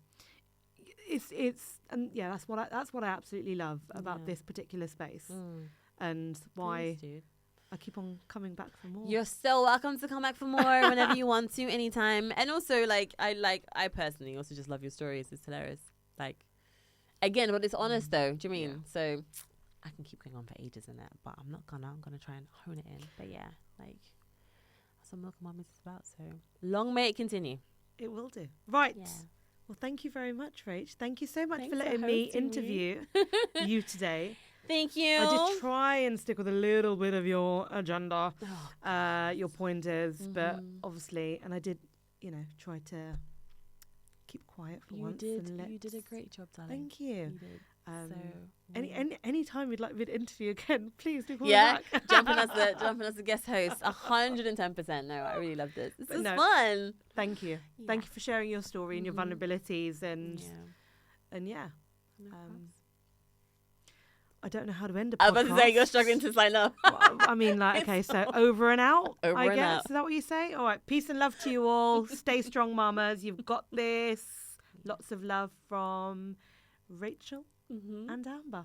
that's what I absolutely love about this particular space, and why I keep on coming back for more. You're so welcome to come back for more whenever you want to, anytime. And also, I personally also just love your stories. It's hilarious. Like, again, but it's honest though. Do you mean? Yeah. So I can keep going on for ages in it, but I'm gonna try and hone it in. But yeah, like, that's what Milk and Mummies is about. So long may it continue. It will do. Right. Yeah. Well, thank you very much, Rach. Thank you so much for letting me interview you today. Thank you. I did try and stick with a little bit of your agenda, your pointers, but obviously, and I did, try to keep quiet for once. You did a great job, darling. Thank you. You did. Any time you'd like me to interview again, please do call me back. jumping as the guest host, 110%. No, I really loved this. This is fun. Thank you. Yeah. Thank you for sharing your story and your vulnerabilities and I don't know how to end a podcast. I was about to say, you're struggling to sign up. Well, I mean, like, okay, so over and out, I guess. Out. Is that what you say? All right. Peace and love to you all. Stay strong, mamas. You've got this. Lots of love from Rachel and Amber.